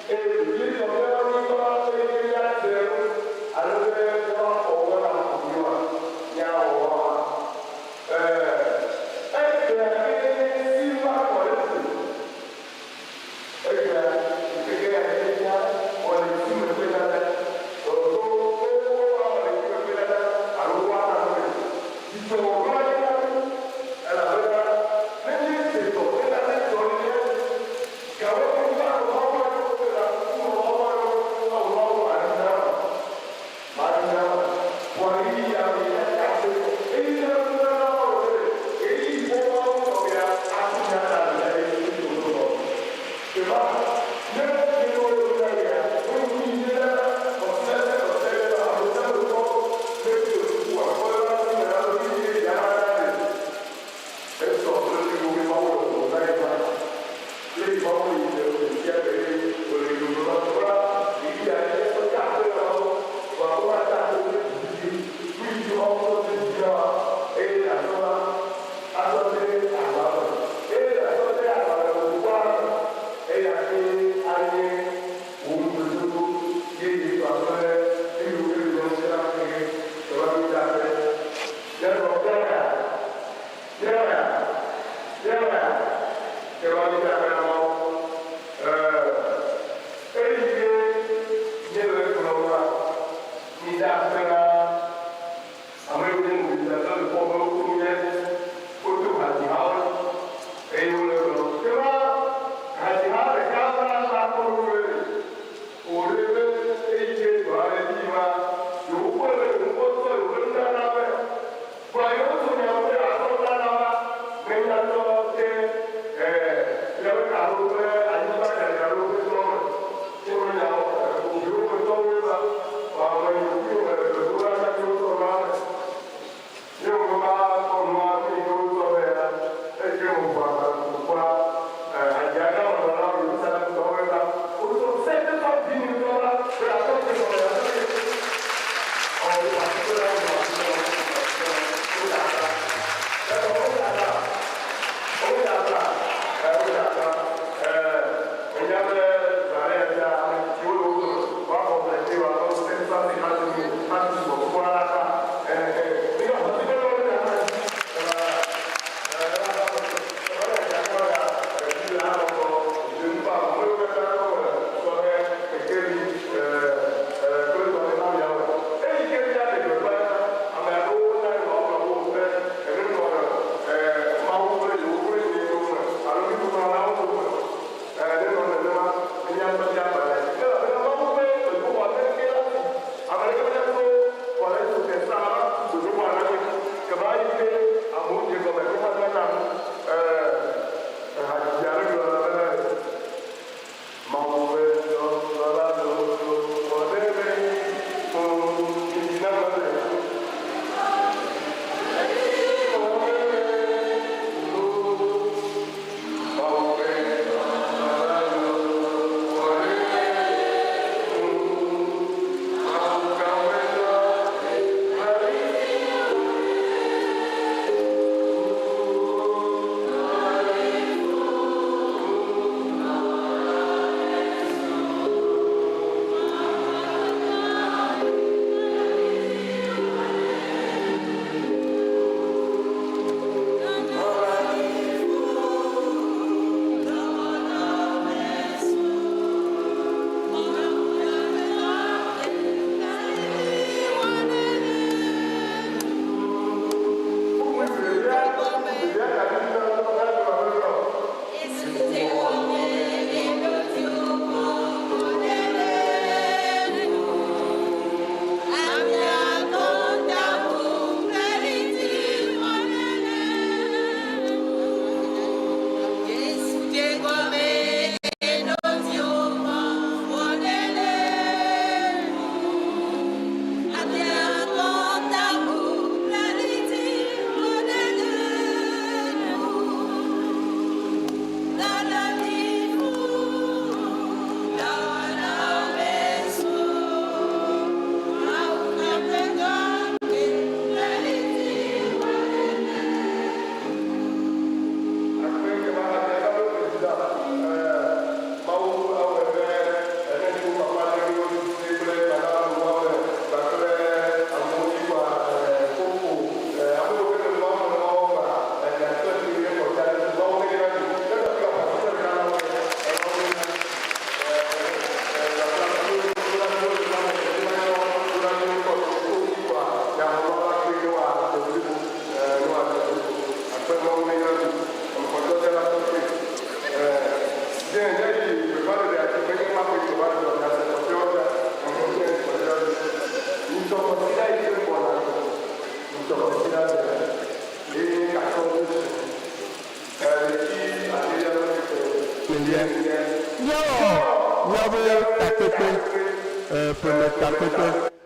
Gracias.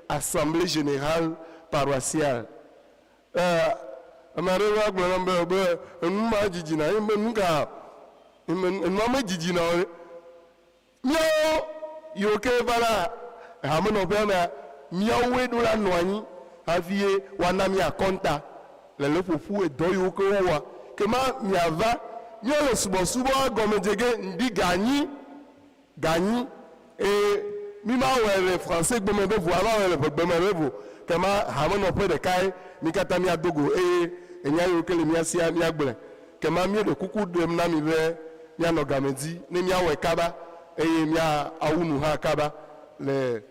Assemblée générale paroissiale. Amareba gbe enuma jijina emenuka enuma jijina miao yoke bala hameno bena miao wedu la noani avie wana mi akonta le fofu e doyo ko wa kema miava mio le subo gomejege ndi gagni et mi ma wele français gbemebe voilà wele gbemebe kema hameno pe de kai mi kata mi adogo enya yo kele mi asia mi agble kema mi de kuku dem na mi be mi anogamedi ne mi awe kaba mi awunu ha kaba le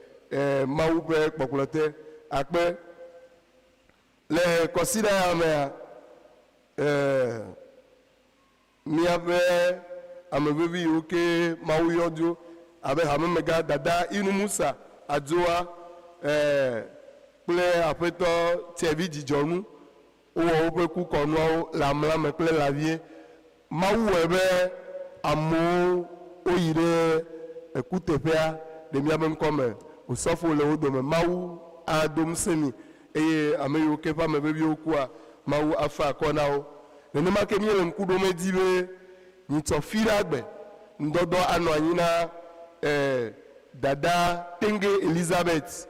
mawu pe pokulote akpe le consider me mi ave amebebi oke mawu yodio abe hamemega dada inu musa ajoa kple aƒetɔ tievi dzidzɔnu wowɔ woƒe kukɔnuawo le amlame kple lavie mawu wɔe be amewo woyi ɖe ekuteƒea le míaƒe ŋkɔme osɔfo le wo dome mawu adom semi eye ame yiwo ke ƒe ameveviwo kua mawu afa akɔ na wo nenema ke míele ŋku ɖom edzi be nyitsɔ fi ɖe agbe ŋdɔdɔ anɔ anyi na dada Tenge Elizabeth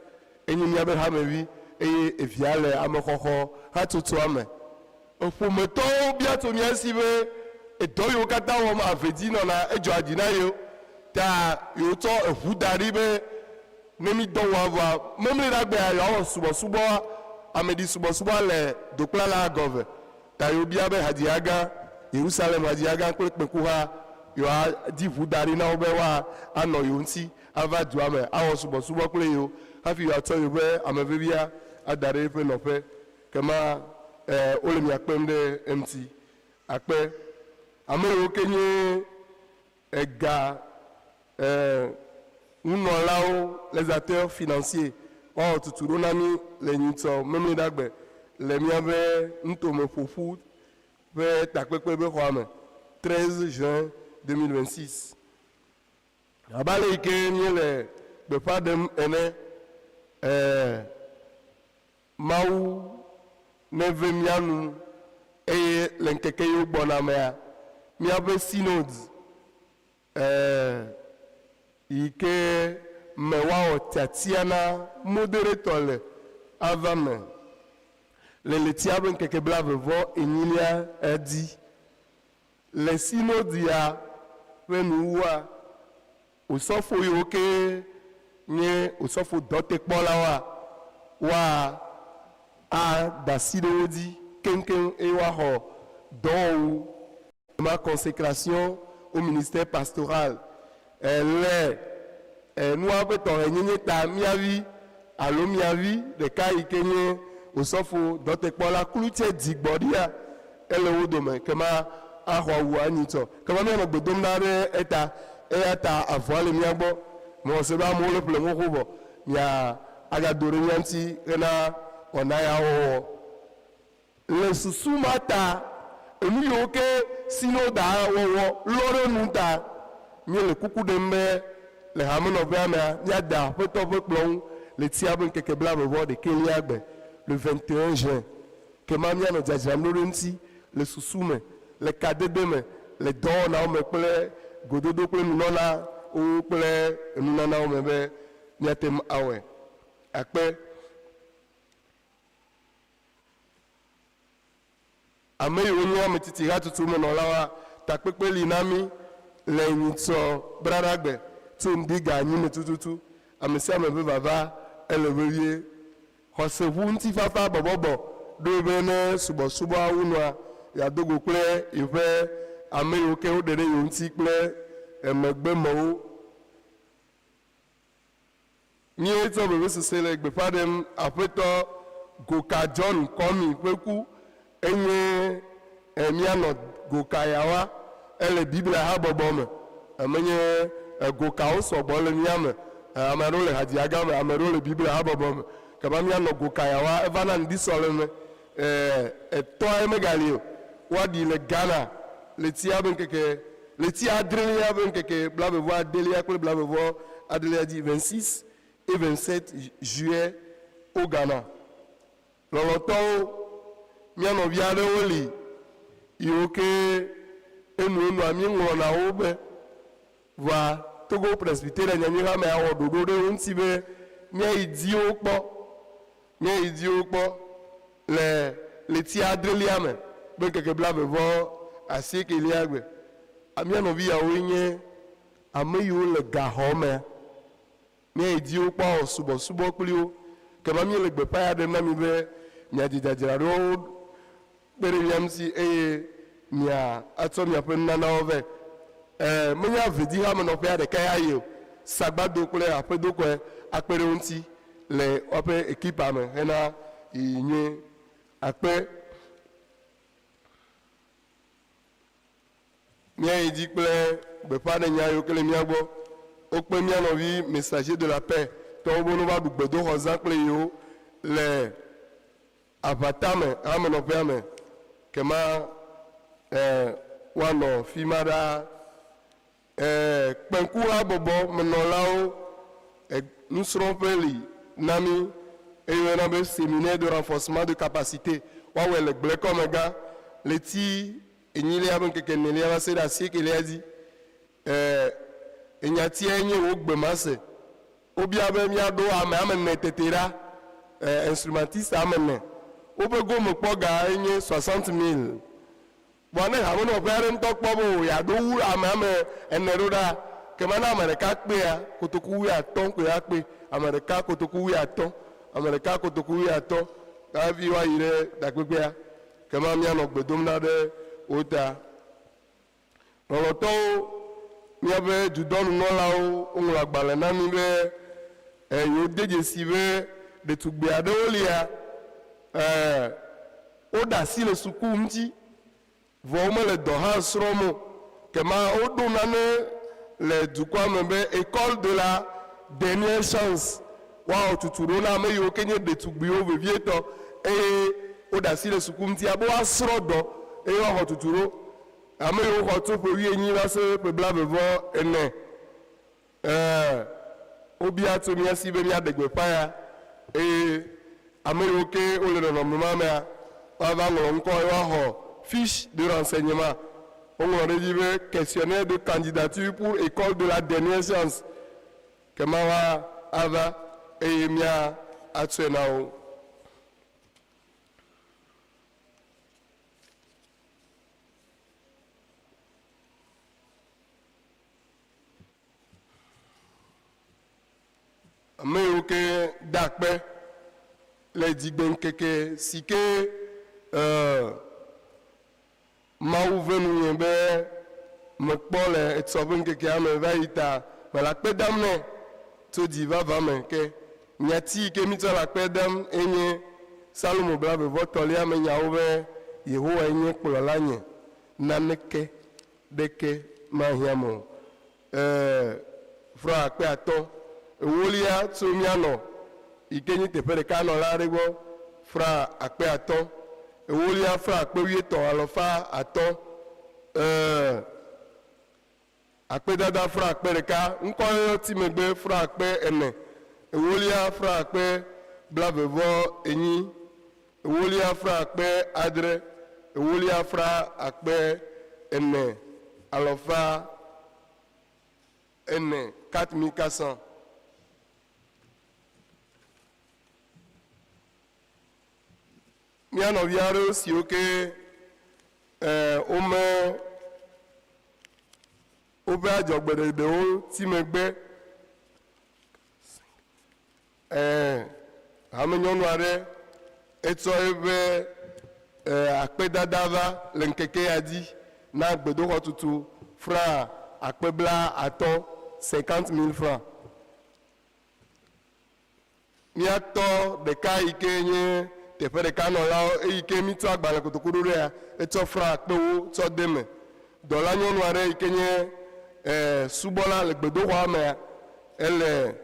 enyi miabe hamevi eye evia le amexɔxɔ hatsotso ame eƒometɔwo bia tso mia si be edɔ yiwo katã wɔm avedi nɔna edzɔ adzi na yewo ta yewo tsɔ eʋu da ɖi be ne mi dɔ wɔa vɔa memli ɖe agbea yewoawɔ subɔsubɔ ameɖi subɔsubɔ le dokplala gɔve ta yewo bia be hadzia gã Yerusalem hadzia gã kple kpekuha yewoadi ʋu da ɖi na wo be woanɔ yewo ŋuti ava dua me awɔ subɔsubɔ kple yewo hafi yewoatsɔ yewo be amevevia ada ɖe eƒe nɔƒe kema wole mia kpem ɖe eŋuti akpe ame yiwo ke nye ega nunɔlawo les acteurs financiers woawɔ tutu ɖo na mi le nyitsɔ memli ɖe agbe le miabe ntome ƒoƒu ƒe takpekpe be xɔa me 13 juin 2026 abale yi ke míele gbeƒã ɖem ene mawu neve mianu eye le ŋkeke yiwo gbɔna mea míaƒe synode yi ke me woawɔ tiatia na moderator le ava me le letia be ŋkeke blaeve-vɔ-enyilia edi le synode ya ƒe nuwua osɔfo yiwo ke nye osɔfo dɔtekpɔlawoa wa ada asi ɖe wo dzi keŋkeŋ eye woaxɔ dɔwɔwu ma consécration au ministère pastoral le nua ƒe tɔxenyenye ta miavi alo miavi ɖeka yi ke nye osɔfo dɔtekpɔla klutse dzigbɔɖia ele wo dome kema axɔ awu anyitsɔ kema mianɔ gbe dom ɖa ɖe eta eya ta avɔa le mia gbɔ mɔ se be amewo le ƒle ŋuƒo vɔ mia agado ɖe mia ŋuti hena wɔna ya wɔwɔ le susu ma ta enu yiwo ke sinoda wɔwɔ lɔ ɖe nu ta míele kuku ɖem be le hamenɔƒea mea míada aƒetɔ ƒe kplɔ ŋu le tia be ŋkeke blaeve-vɔ-ɖekɛlia gbe le 21 juin kema míanɔ dzadzram ɖo ɖe ŋuti le susu me le kadede me le dɔwɔnawo me kple gododo kple nunɔla wo kple nunanawo me be míate awɔe akpe ame yiwo nye ametiti hatutu menɔlawoa takpekpe li na mi le nyitsɔ braɖagbe tso ŋdiga anyi me tututu ame sia ame be vava ele vevie xɔseʋu ŋutifafa bɔbɔbɔ ɖo be ne subɔsubɔa wunɔa yadogo kple yeƒe ame yiwo ke woɖe ɖe yewo ŋuti kple emegbemewo míetsɔ vevesese le gbeƒã ɖem aƒetɔ Goka John Kɔmi ƒe ku enye míanɔ Goka yawa ele Biblia habɔbɔ me emenye Gokawo sɔgbɔ le mía me ame aɖewo le hadzia me ame aɖewo le Biblia habɔbɔ me kaba míanɔ Goka yawa eva na ŋdi sɔleme etɔa megali o woaɖi le Ghana le tia be ŋkeke Le tia adrelia ben keke blabevo adelia kple blabevo adelia dit 26 et 27 juillet au Ghana. Loloto miano viale oli yoke enu ami ngona obe va Togo presbytère nyanyira me awo dodo de unti be nya idio kpo le tia adrelia me ben keke blabevo asike liagbe amia no via wenye ameyo le gahome ne idio kpo subo klio ke ma mi le gbe pa ya de na mi be nya jijajira ro bere yamsi nya ato mi apen na na ove menya vedi ha me no pa de kai ayo sagbado kule apedo ko apere unti le ope equipa me hena inye ape mia idi kple bepa de nya yo kele mia gbo o pe mia no vi messager de la paix to bo no ba du gbedo hozan kple yo le abatame ameno pe ame kema wano fimada penkura bobo menolao nous serons peli nami et on a un séminaire de renforcement de capacité wa le ble comme gars les ti enyile abon keke nele aba se da sie ke le adi enyati enye wo gbemase obi abe mi ado ame tetera instrumentiste amene obe go mo kpoga enye 60,000 bone ha mo no pere ntokpo bo ya do wu ame eneroda kemana America pe ya kotoku ya ton ko ya pe America kotoku ya ton America kotoku ya ton ka vi wa ire da pepe ya kema mi ano gbedom na de ota loloto mi abe judonu no lawo ohun agbale na mi be yo deje si be de tugbe ade olia o da si le suku mti vo mo le do ha sromo kema o do na ne le dukwa me be école de la dernière chance wa otuturo na me yo kenye de tugbe o vevieto o da si le suku mti abo asrodo yo hotuturo ame yo hotu po wi enyi la se pe bla bevo ene obi ato mi asi be mi adegbe pa ya ame yo ke o le no mama me wa va ngolo nko wa ho fiche de renseignement on aurait dit questionnaire de candidature pour école de la dernière chance kema wa ava mia atsenao mais que dakpe les digben keke sike ma ouvenu yembe me pole etsoben keke ame vaita mais la pedam ne to di va me ke nyati ke mi to la pedam enye salomo bla be votoli ame nyaobe yehowa enye kpola nye naneke deke ma hiamo fra pe ato wolia tsomiano ikenyi tepere kano la rego fra akpe aton wolia fra akpe wieto alofa aton akpe dada fra akpe reka nko ti megbe fra akpe ene wolia fra akpe blavevo enyi wolia fra akpe adre wolia fra akpe ene alofa ene 4400 mi ano viaro si oke ome obe ajogbede de o ti megbe ame nyɔnu aɖe etsɔ ebe akpedadava le nkeke ya dzi na gbedoxɔ tutu fra akpebla atɔ 50,000 francs miatɔ ɖeka yi ke nye teƒe ɖeka nɔlawo eyi ke mi tsɔ agbalẽ kotoku ɖo ɖea etsɔ fra akpewo tsɔ de me dɔla nyɔnu aɖe yi ke nye subɔla le gbedoxɔa mea ele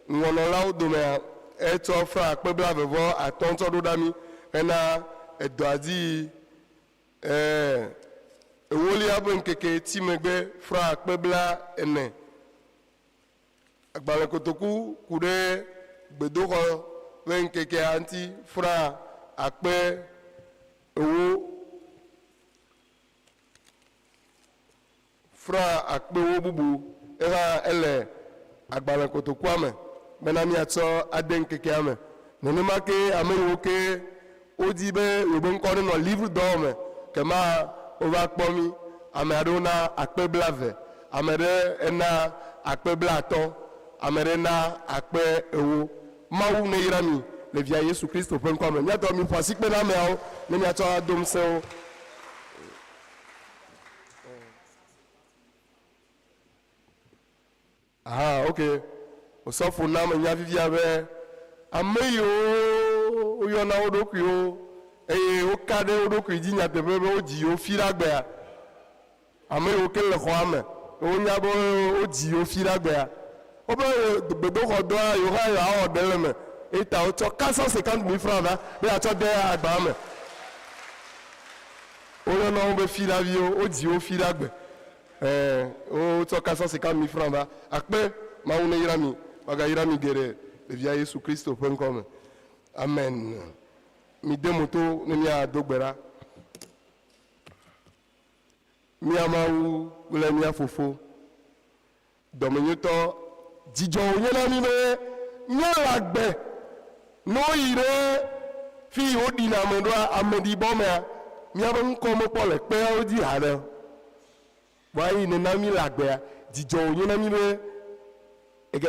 ŋɔnɔlawo domea etsɔ fra akpe blavevɔ atɔ tsɔ ɖo ɖa mi hena edɔa dzi ewolia be nkeke ti megbe fra akpebla ene agbalẽ kotoku ku ɖe gbedoxɔ be nkeke anti fra akpe ewo fra akpe ewo bubu eha ele agbalẽ kotokua me bena miatsɔ ade nkekea me nenema ke ame yiwo ke wodi be yobe ŋkɔ ɖe nɔ livre dɔ me kema wova kpɔ mi ame aɖewo na akpe blave ame ɖe ena akpe blatɔ ame ɖe na akpe ewo mawu ne yra mi le via Yesu Kristo ƒe ŋkɔ me miatɔ mi ƒo asi kpe na ameawo ne miatsɔ ado ŋusẽwo. Aha, ok. Osɔfo na me nya vivia be ame yiwo woyɔna wo ɖokuiwo eye woka ɖe wo ɖokui dzi nyateƒe be wodzi wo fi ɖe agbea. Ame yiwo ke le xɔa me wonya be wodzi wo fi ɖe agbea. Wobe gbedoxɔ dɔa yewo hã yewoawɔ ɖe le me eta wotsɔ 450,000 francs va be atsɔ de agba me. Woyɔna wo be fi ɖe viwo wodzi wo fi ɖe agbe. Wotsɔ 450,000 francs va akpe mawu ne yra mi waga yra mi geɖe le via Yesu Kristo ƒe ŋkɔ me. Amen. Mi de moto ne miado gbe ɖa. Mia mawu kple mia fofo dɔmenyotɔ dzidzɔ wònye na mi be míele agbe ne woyi ɖe fi woɖina ame ɖoa ameɖibɔ mea míaƒe ŋkɔ mekpɔ le kpeawo dzi haɖe vɔa eyi nena mi le agbea dzidzɔ wònye na mi be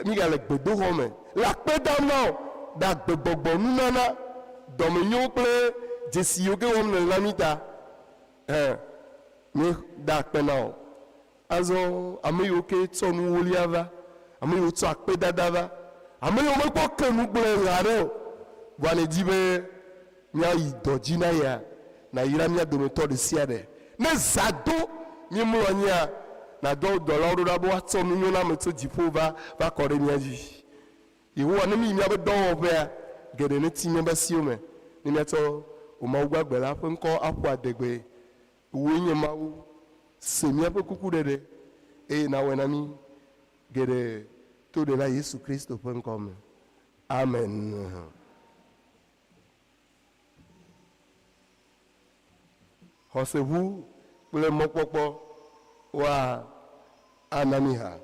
mi gale gbedoxɔ me le akpe dam na wo ɖe agbegbɔgbɔ nunana dɔmenyo kple dzesiwo ke wɔm le na mi ta mi da akpe na wo azɔ ame yiwo ke tsɔ nuwolia va ame yiwo tsɔ akpedada va ame yiwo mekpɔ ke nu gblẽ ɣa ɖe o vɔa ne di be míayi dɔ dzi na ya na yra mía dometɔ ɖe sia ɖe ne zã do míemlɔ anyia na dɔ dɔlawo ɖo ɖa be woatsɔ nunyɔname tso dziƒo va kɔ ɖe mía dzi yehowa ne mi míabe dɔwɔƒea geɖe ne ti míabe asiwo me ne míatsɔ o mawu gbagbe la ƒe ŋkɔ aƒo adegbe woe nye mawu se míaƒe kuku ɖeɖe eye nawɔe na mi geɖe to ɖe la Yesu Kristo ƒe ŋkɔ me. Amen. Xɔseʋu kple mɔkpɔkpɔ wa ana mi ha.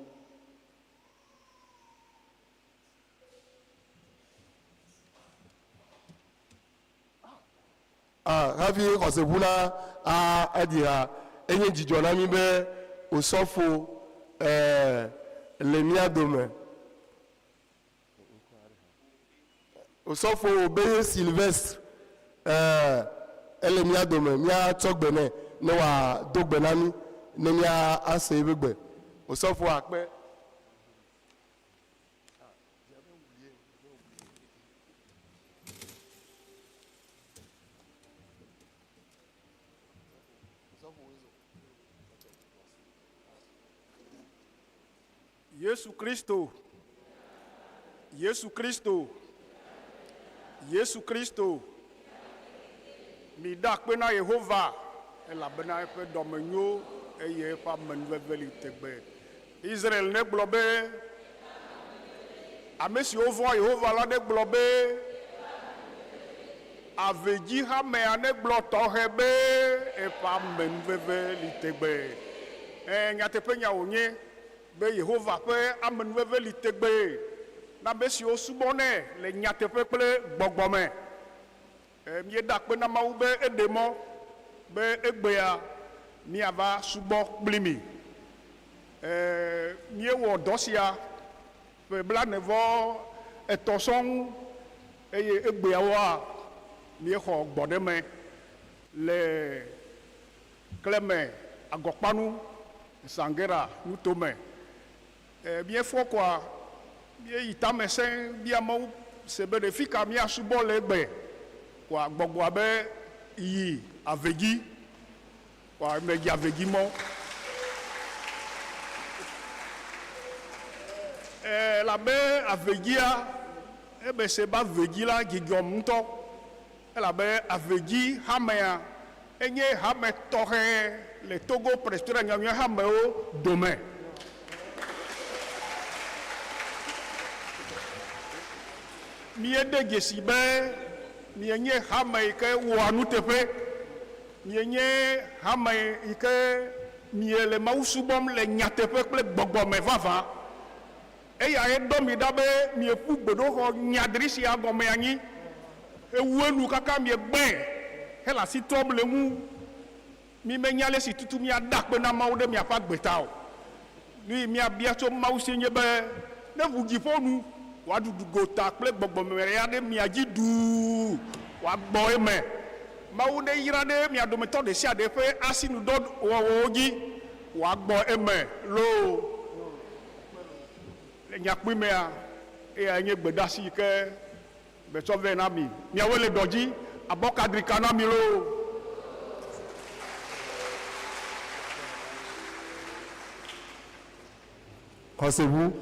Hafi xɔseʋu na edi ha enye dzidzɔ na mi be osɔfo le mía dome. Osɔfo be Sylvestre ele mía dome míatsɔ gbe nɛ ne wòado gbe na mi ne mía ase ebe gbe. Osɔfo akpe. Yesu Kristo, Yesu Kristo, Yesu Kristo, mi da akpe na Yehova elabena eƒe dɔmenyo eye eƒe amenuveve li tegbe. Israel ne gblɔ be ame siwo vɔ̃ Yehova la ne gblɔ be avedzi hamea ne gblɔ tɔxɛ be eƒe amenuveve li tegbe. Nyateƒe nya wònye be Yehova ƒe amenuveve li tegbe na be siwo subɔnɛ le nyateƒe kple gbɔgbɔ me. Mieda akpe na Mawu be eɖe mɔ be egbea miava subɔ kpli mi. Miewɔ dɔ sia ƒe 43 sɔŋ eye egbeawoa miexɔ gbɔɖeme le Kleme Agɔkpanu Sangera nutome. Miefɔ kɔa mieyi tame sẽŋ bia Mawu se be ɖe fi ka miasubɔ le egbe kɔa gbɔgbɔa be yi avedzi kɔa medzi avedzi mɔ. Elabe avedzia ebe se be avedzi la dzidzɔm ŋutɔ elabe avedzi hamea enye hame tɔxɛ le Togo presbytère nyanyɔ hamewo dome. Miede dzesi be mienye hame yi ke wɔa nuteƒe, mienye hame yi ke miele Mawu subɔm le nyateƒe kple gbɔgbɔme vavã. Eya eɖɔ mi ɖa be mieƒu gbedoxɔ nyadri sia gɔme anyi, ewu enu kaka miegbɛ hele asi trɔm le ŋu. Mi menya le si tutu miada kpe na Mawu ɖe miaƒe agbeta o. Nu miabia tso Mawu si nye be ne ʋu dziƒo nu wòaɖuɖu gota kple gbɔgbɔme aɖe mia dzi duu wòagbɔ eme. Mawu ne yra ɖe mia dometɔ ɖe sia ɖe ƒe asinudɔ wɔwɔwo dzi wòagbɔ eme loo. Le nyakpui mea eya nye gbeɖasi yi ke betsɔ vɛ na mi. Miawo le dɔ dzi abɔkadrika na mi loo. Pensez-vous?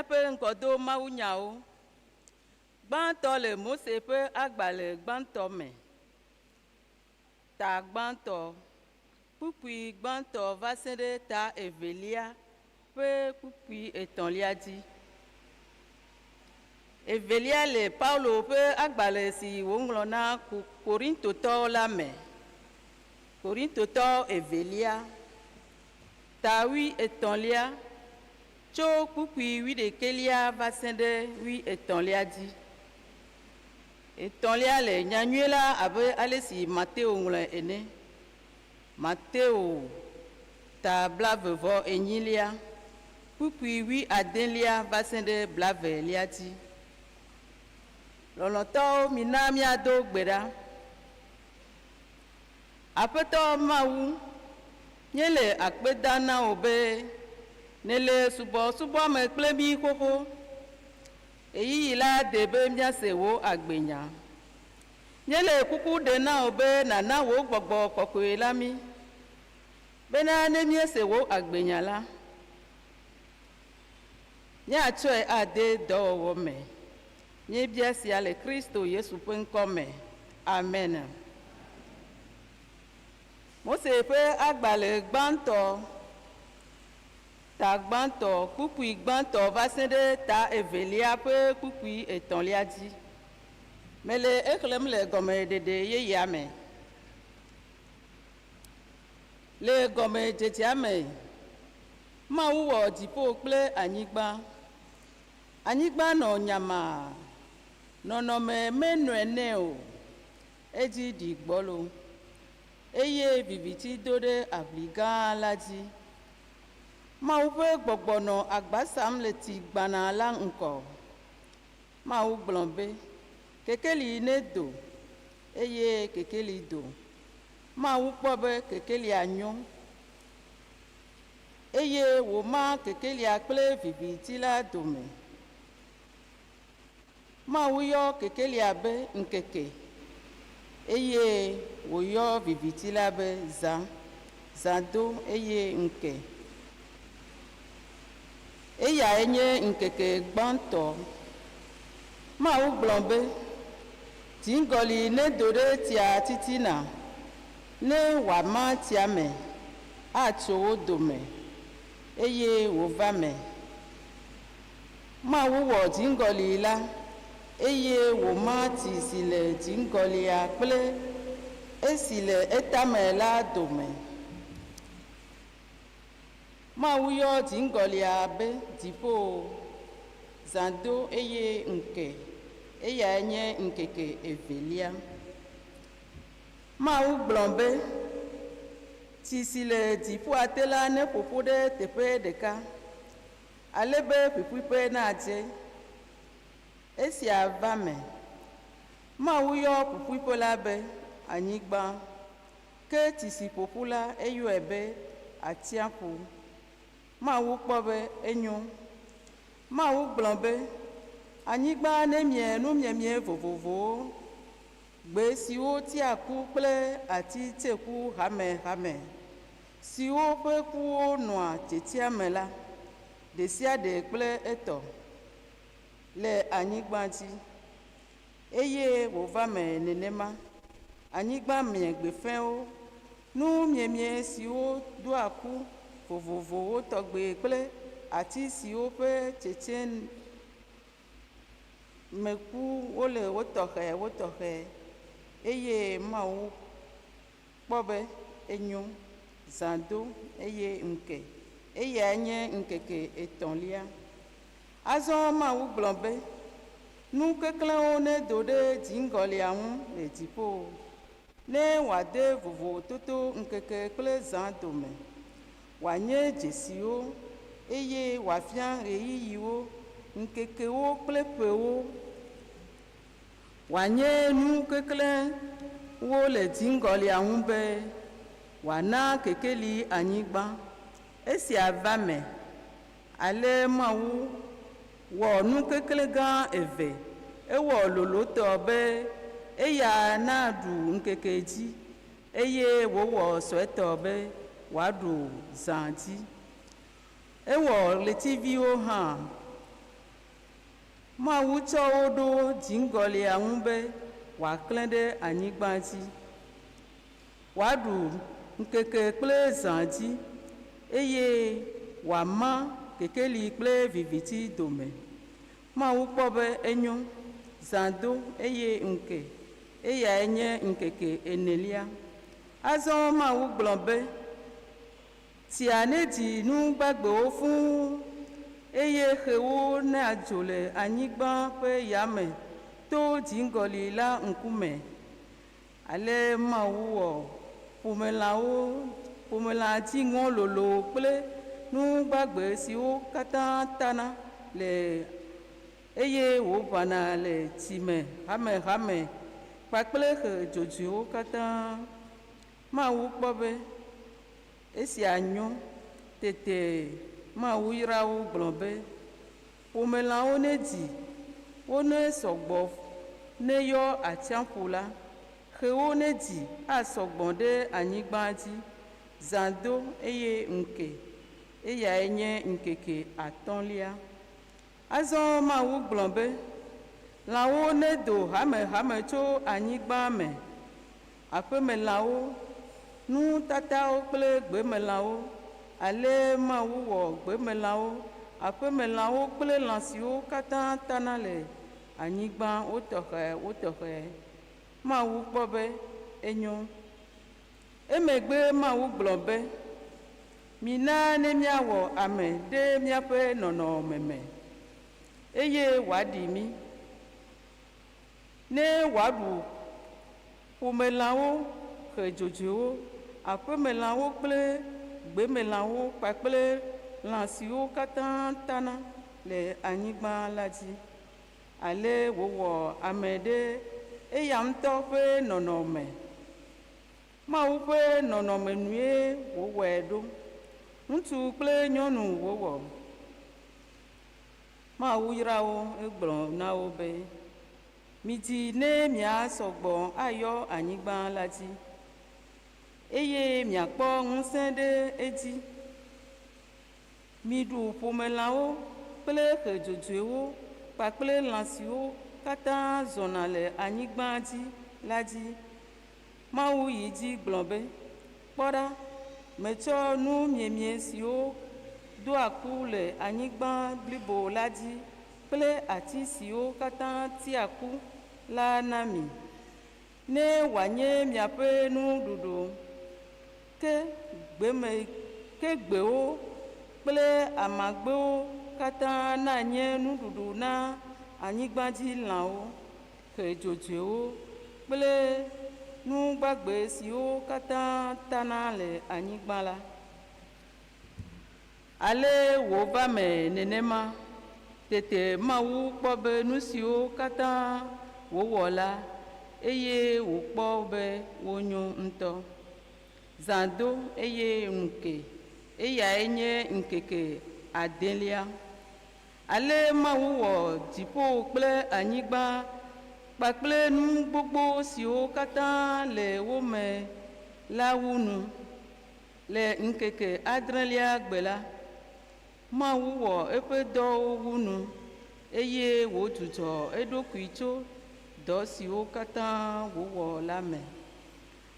míaƒe ŋkɔdo mawunyawo. Gbãtɔ le Mose ƒe agbalẽ gbãtɔ me. Ta gbãtɔ, kpukpui gbãtɔ va se ɖe ta evelia ƒe kpukpui etɔ̃lia dzi. Evelia le Paulo ƒe agbalẽ si woŋlɔ na Korintotɔwo la me. Korintotɔ evelia, ta 13lia, tso kpukpui 11lia va se ɖe 13lia dzi. Etɔ̃lia le nyanyui la abe ale si Mateo ŋlɔe ene. Mateo ta 28lia, kpukpui 16lia va se ɖe 20lia dzi. Lɔlɔ̃tɔwo mina miado gbe ɖa. Aƒetɔ Mawu, nye le akpe da na wo be ne le subɔsubɔ me kple mi xoxo. Eyiyi la de be miase wo agbenya. Nye le kuku ɖe na wo be nana wo gbɔgbɔ kɔkɔe la mi. Bena ne miese wo agbenya la, míatsɔe ade dɔwɔwɔ me. Míebia sia le Kristo Yesu ƒe ŋkɔ me. Amen. Mose ƒe agbalẽ gbãtɔ, ta gbãtɔ, kpukpui gbãtɔ va se ɖe ta evelia ƒe kpukpui etɔ̃lia dzi. Mele exlẽm le gɔmeɖeɖe yeyea me. Le gɔmedzedzea me, Mawu wɔ dziƒo kple anyigba. Anyigba nɔ nyamaa, nɔnɔme menɔe nɛ o, edzi ɖi gbɔlo, eye viviti do ɖe aʋli gã la dzi. Mawu ƒe gbɔgbɔ nɔ agbasam le tsi gbana la ŋkɔ. Mawu gblɔ be, kekeli ne do, eye kekeli do. Mawu kpɔ be kekelia nyo, eye wòma kekelia kple viviti la dome. Mawu yɔ kekelia be ŋkeke, eye wòyɔ viviti la be zã, zãdo eye ŋke. Eyae nye ŋkeke gbãtɔ. Mawu gblɔ be, dziŋgɔli ne do ɖe tia titina, ne wòama tia me, atso wo dome, eye wòva me. Mawu wɔ dziŋgɔli la, eye wòma tsi si le dziŋgɔlia kple esi le etame la dome. Mawu yɔ dziŋgɔlia be dziƒo, zãdo eye ŋke, eyae nye ŋkeke evelia. Mawu gblɔ be, tsi si le dziƒoa te la ne ƒoƒo ɖe teƒe ɖeka, ale be ƒiƒiƒe nadze. Esia va me. Mawu yɔ ƒuƒuiƒe la be anyigba, ke tsi si ƒoƒu la eyɔe be atsiaƒu. Mawu kpɔ be enyo. Mawu gblɔ be, anyigba ne mie numiemie vovovowo, gbe siwo tia ku kple ati tseku hamehame, siwo ƒe kuwo nɔa tsetia me la, ɖe sia ɖe kple etɔ le anyigba dzi, eye wòva me nenema. Anyigba mie gbefẽwo, nu miemie siwo ɖoa ku vovovowo tɔgbe kple ati siwo ƒe tsetse me ku wole wotɔxɛ, eye Mawu kpɔ be enyo, zãdo eye ŋke, eyae nye ŋkeke etɔ̃lia. Azɔ Mawu gblɔ be, nu keklẽwo ne do ɖe dziŋgɔlia ŋu le dziƒo, ne wòade vovototo ŋkeke kple zã dome, wòanye dzesiwo, eye wòafia ɣeyiɣiwo, ŋkekewo kple ƒewo, wòanye nu keklẽwo le dziŋgɔlia ŋu be wòana kekeli anyigba. Esia va me, ale Mawu wɔ nu keklẽ gã eve. Ewɔ lolotɔ be eya naɖu ŋkeke dzi, eye wòwɔ sɔetɔ be wòaɖu zã dzi. Ewɔ ɣletiviwo hã. Mawu tsɔ wo ɖo dziŋgɔlia ŋu be wòaklẽ ɖe anyigba dzi, wòaɖu ŋkeke kple zã dzi, eye wòama kekeli kple viviti dome. Mawu kpɔ be enyo, zã do eye ŋke, eyae nye ŋkeke enelia. Azɔ Mawu gblɔ be, tia neɖi nu gbagbewo fũu, eye xewo neadzo le anyigba ƒe yame to dziŋgɔli la ŋkume. Ale Mawu wɔ ƒomelã dziŋɔ lolo kple nu gbagbe siwo katã tana le eye wòʋãna le tsime hamehame kpakple xe dzodzoewo katã. Mawu kpɔ be esia nyo, tete Mawu yra wo gblɔ be ƒomelãwo neɖi, wone sɔgbɔ neyɔ atsiaƒu la, xewo neɖi asɔgbɔ ɖe anyigba dzi, zã do eye ŋke, eyae nye ŋkeke atɔ̃lia. Azɔ Mawu gblɔ be lãwo nedo hamehame tso anyigba me, aƒemelãwo, nutatawo kple gbemelãwo. Ale Mawu wɔ gbemelãwo, aƒemelãwo kple lã siwo katã tana le anyigba wotɔxɛ. Mawu kpɔ be enyo. Emegbe Mawu gblɔ be, mina ne míawɔ ame ɖe míaƒe nɔnɔme me, eye wòaɖi mí, ne wòaɖu ƒomelãwo, xe dzodzoewo, aƒemelãwo kple gbemelãwo kpakple lã siwo katã tana le anyigba la dzi. Ale wòwɔ ame ɖe eya ŋutɔ ƒe nɔnɔme. Mawu ƒe nɔnɔme nue wòwɔe ɖo. Ŋutsu kple nyɔnu wòwɔ. Mawu yra wo, egblɔ na wo be, midi ne miasɔgbɔ ayɔ anyigba la dzi, eye miakpɔ ŋusẽ ɖe edzi. Miɖu ƒomelãwo kple xe dzodzoewo kpakple lã siwo katã zɔna le anyigba dzi la dzi. Mawu yi dzi gblɔ be, kpɔ ɖa, metsɔ nu miemie siwo doa ku le anyigba blibo la dzi kple ati siwo katã tia ku la na mi, ne wòanye miaƒe nuɖuɖu, ke gbewo kple amagbewo katã nanye nuɖuɖu na anyigbadzilãwo, xe dzodzoewo kple nu gbagbe siwo katã tana le anyigba la. Ale wòva me nenema. Tete Mawu kpɔ be nu siwo katã wòwɔ la, eye wòkpɔ be wonyo ŋutɔ. Zã do eye ŋke, eyae nye ŋkeke adelia. Ale Mawu wɔ dziƒo kple anyigba kpakple nu gbogbo siwo katã le wo me la wu nu. Le ŋkeke adrelia gbe la, Mawu wɔ eƒe dɔwo wu nu, eye wòdzudzɔ eɖokui tso dɔ siwo katã wòwɔ la me.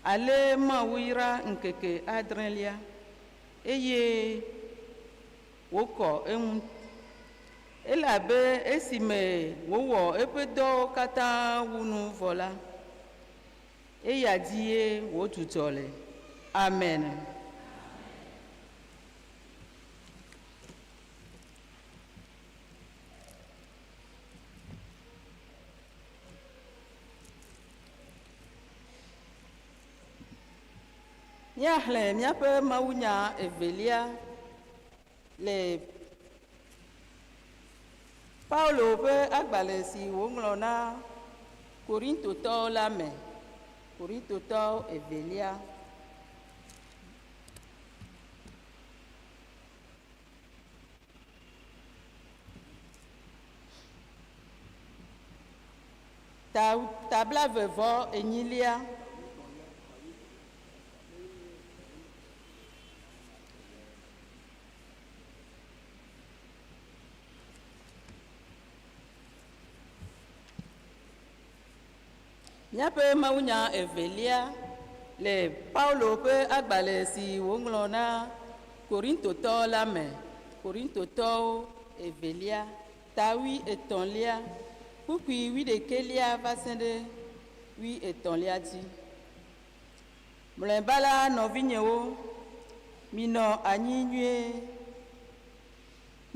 Ale Mawu yra ŋkeke adrelia, eye wòkɔ eŋu, elabe esime wòwɔ eƒe dɔwo katã wu nu vɔ la, eya dzie wòdzudzɔ le. Amen. Míaxlẽ míaƒe mawunya evelia le Paulo ƒe agbalẽ si wòŋlɔ na Korintotɔwo la me. Korintotɔwo evelia. Tabla vevɔ enyilia. Míaƒe mawunya evelia le Paulo ƒe agbalẽ si woŋlɔ na Korintotɔ la me, Korintotɔwo evelia, tawi etɔ̃lia, kpukpui 11lia va se ɖe 13lia dzi. Mlɔeba la nɔvinyewo, minɔ anyi nyuie,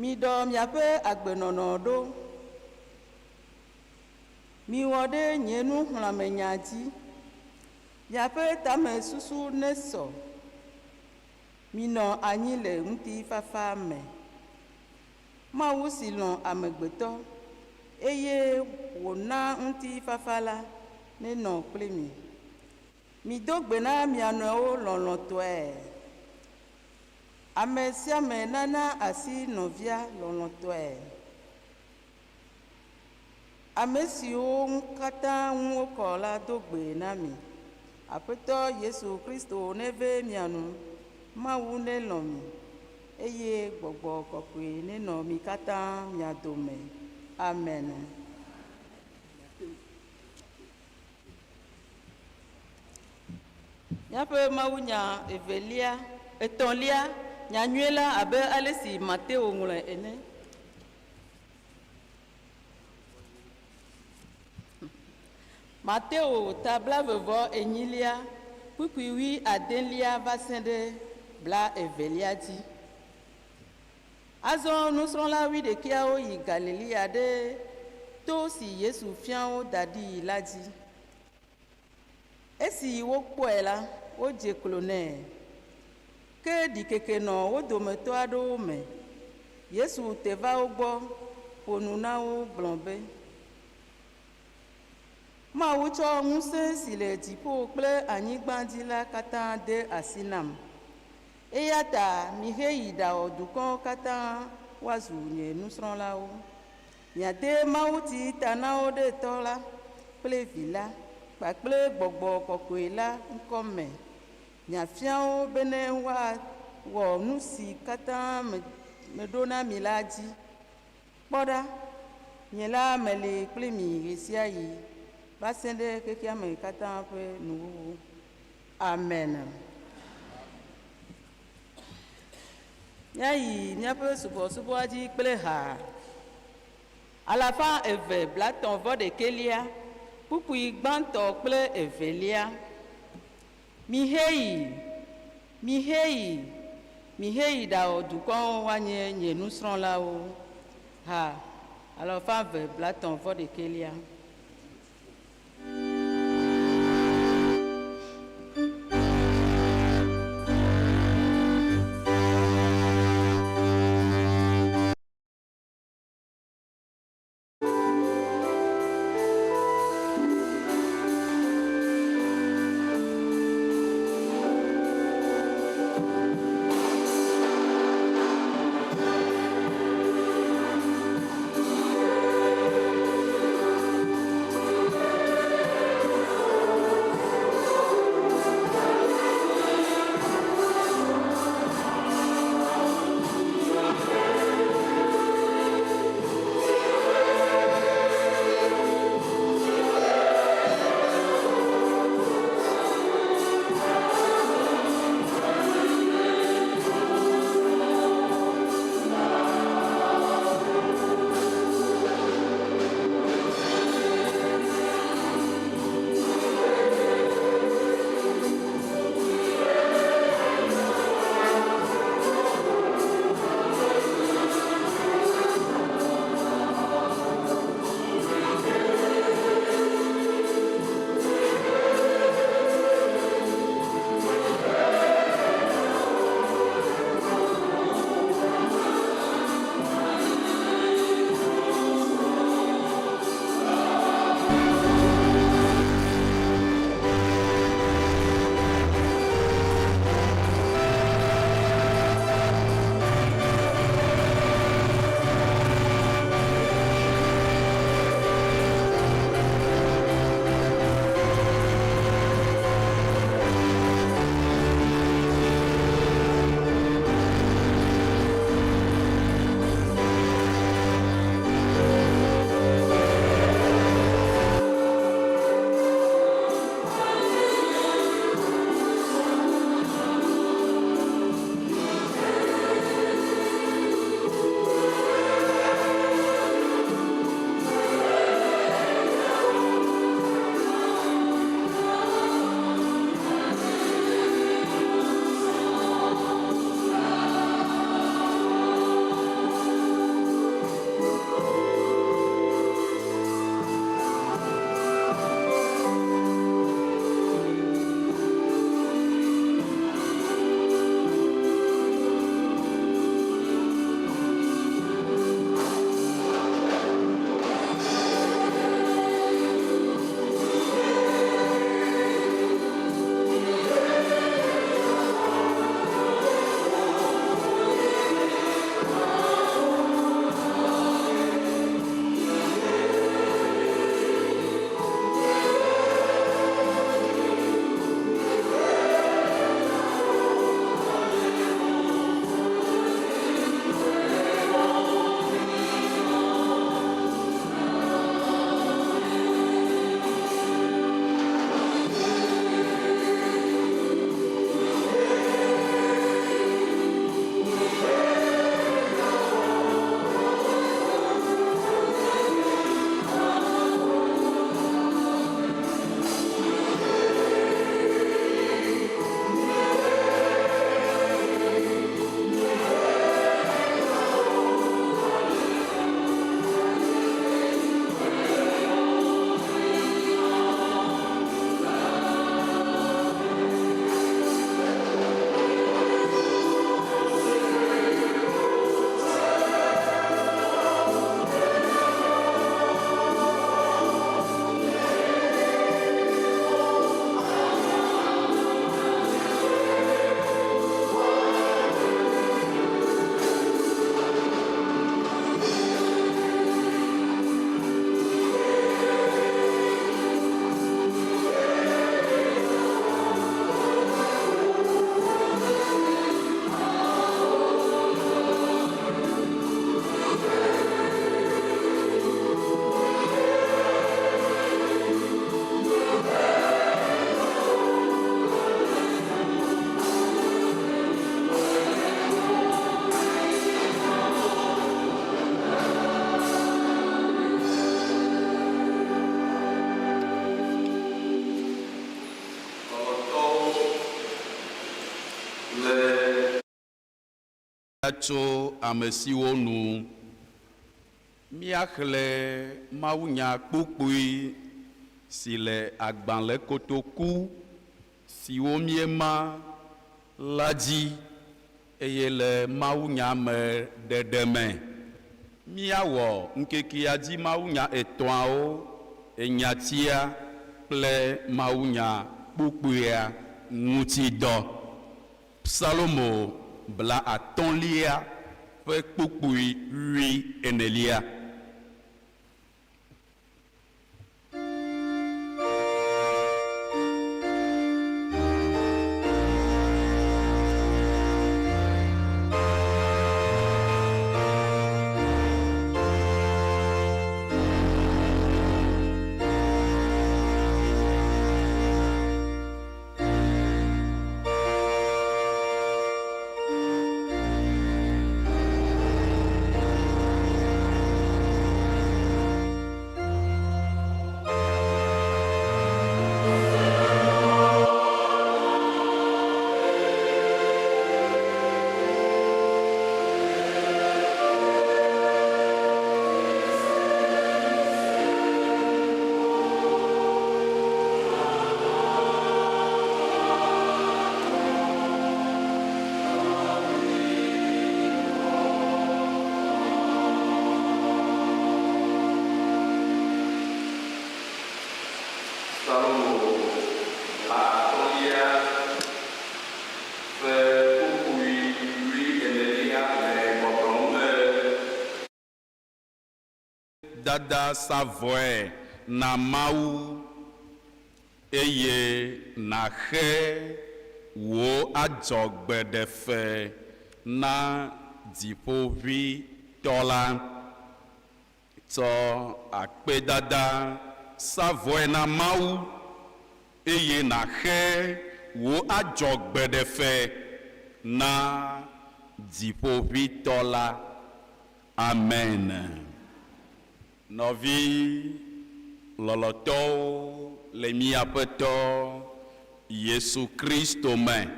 miɖɔ miaƒe agbenɔnɔ ɖo, miwɔ ɖe nye nuxlɔ̃amenya dzi, miaƒe tame susu nesɔ, minɔ anyi le ŋutifafa me. Mawu si lɔ̃ amegbetɔ, eye wòna ŋutifafa la nenɔ kple mi. Mido gbe na mia nɔewo lɔlɔ̃tɔe. Ame sia ame nana asi nɔvia lɔlɔ̃tɔe. Ame siwo katã ŋu wokɔ la do gbe na mi. Aƒetɔ Yesu Kristo neve mia nu, Mawu nelɔ̃ mi, eye Gbɔgbɔ Kɔkɔe nenɔ mi katã mia dome. Amen. Míaƒe mawunya etɔ̃lia, nyanyue la abe ale si Mateo ŋlɔe ene. Mateo tabla vevɔ enyilia, kpukpui 16lia va se ɖe 22lia dzi. Azɔ nusrɔ̃la 11 yi Galilea ɖe to si Yesu fia wo da ɖi la dzi. Esi wokpɔe la, wodze klo nɛ. Ke ɖikeke nɔ wo dometɔ aɖewo me. Yesu te va wo gbɔ, ƒo nu na wo gblɔ be, Mawu tsɔ ŋusẽ si le dziƒo kple anyigba dzi la katã de asi nam. Eya ta miheyi ɖawɔ dukɔwo katã woazu nye nusrɔ̃lawo. Miade mawuti ta na wo ɖe tɔ la kple vi la kpakple Gbɔgbɔ Kɔkɔe la ŋkɔ me. Miafia wo bene woawɔ nu si katã meɖo na mi la dzi. Kpɔ ɖa, nye la mele kple mi ɣe sia ɣi va se ɖe xexea me katã ƒe nuwuwu. Amen. Míayi míaƒe subɔsubɔa dzi kple ha. 231, kpukpui gbãtɔ kple evelia. Miheyi ɖawɔ dukɔwo woanye nye nusrɔ̃lawo. Ha 231. tso ame siwo nu míaxlẽ mawunya kpukpui si le agbalẽ kotoku siwo míema la dzi eye le mawunya me ɖeɖe me míawɔ ŋkekea dzi mawunya etɔ̃awo enyatia kple mawunya kpukpuia ŋutidɔ. Psalomo bla atɔ̃lia ƒe kpukpui 14. Dada sa vɔe na Mawu eye naxe wo adzɔgbeɖefe na dziƒoʋĩtɔ la. Tsɔ akpedada sa vɔe na Mawu eye naxe wo adzɔgbeɖefe na dziƒoʋĩtɔ la. Amen. Nɔvi lɔlɔtɔwo le míaƒetɔ Yesu Kristo me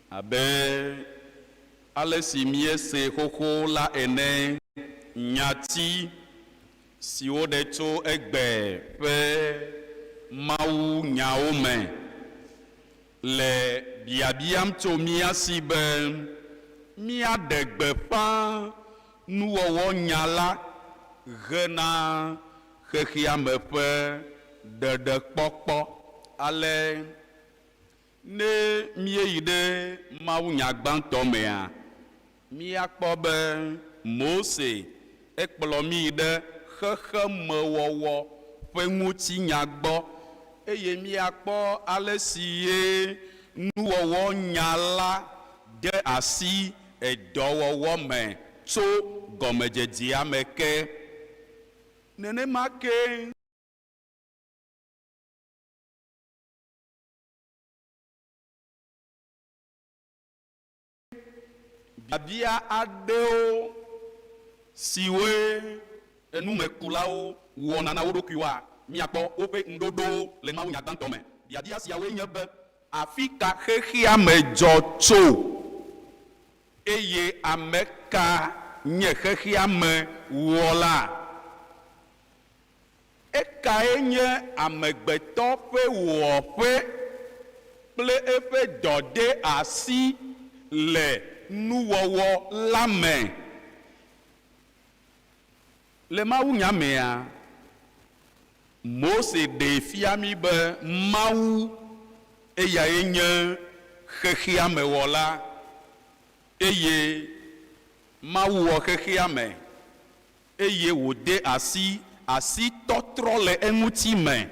abe ale si míese xoxo la ene nyati siwo ɖe tso egbe ƒe Mawu nyawo me le biabiam tso mía si be míaɖe gbeƒã nuwɔwɔ nya la hena xexea me ƒe ɖeɖekpɔkpɔ. Ale ne míeyi ɖe mawunya gbãtɔ mea, míakpɔ be Mose ekplɔ mí yi ɖe xexemewɔwɔ ƒe ŋutinya gbɔ eye míakpɔ ale si ye nuwɔwɔ nya la de asi edɔwɔwɔ me tso gɔmedzedzea me ke. Nenema ke biabia aɖewo siwoe enumekulawo wɔna na wo ɖokuiwoa, míakpɔ woƒe ŋuɖoɖowo le mawunya gbãtɔ me. Biabia siawoe nye be afi ka xexea me dzɔ tso eye ame ka nye xexea me wɔla. Ekae nye amegbetɔ ƒe wɔƒe kple eƒe dɔde asi le nuwɔwɔ la me. Le mawunya mea, Mose ɖe fia mi be Mawu eyae nye xexea me wɔla eye Mawu wɔ xexea me eye wòde asi tɔtrɔ le eŋuti me.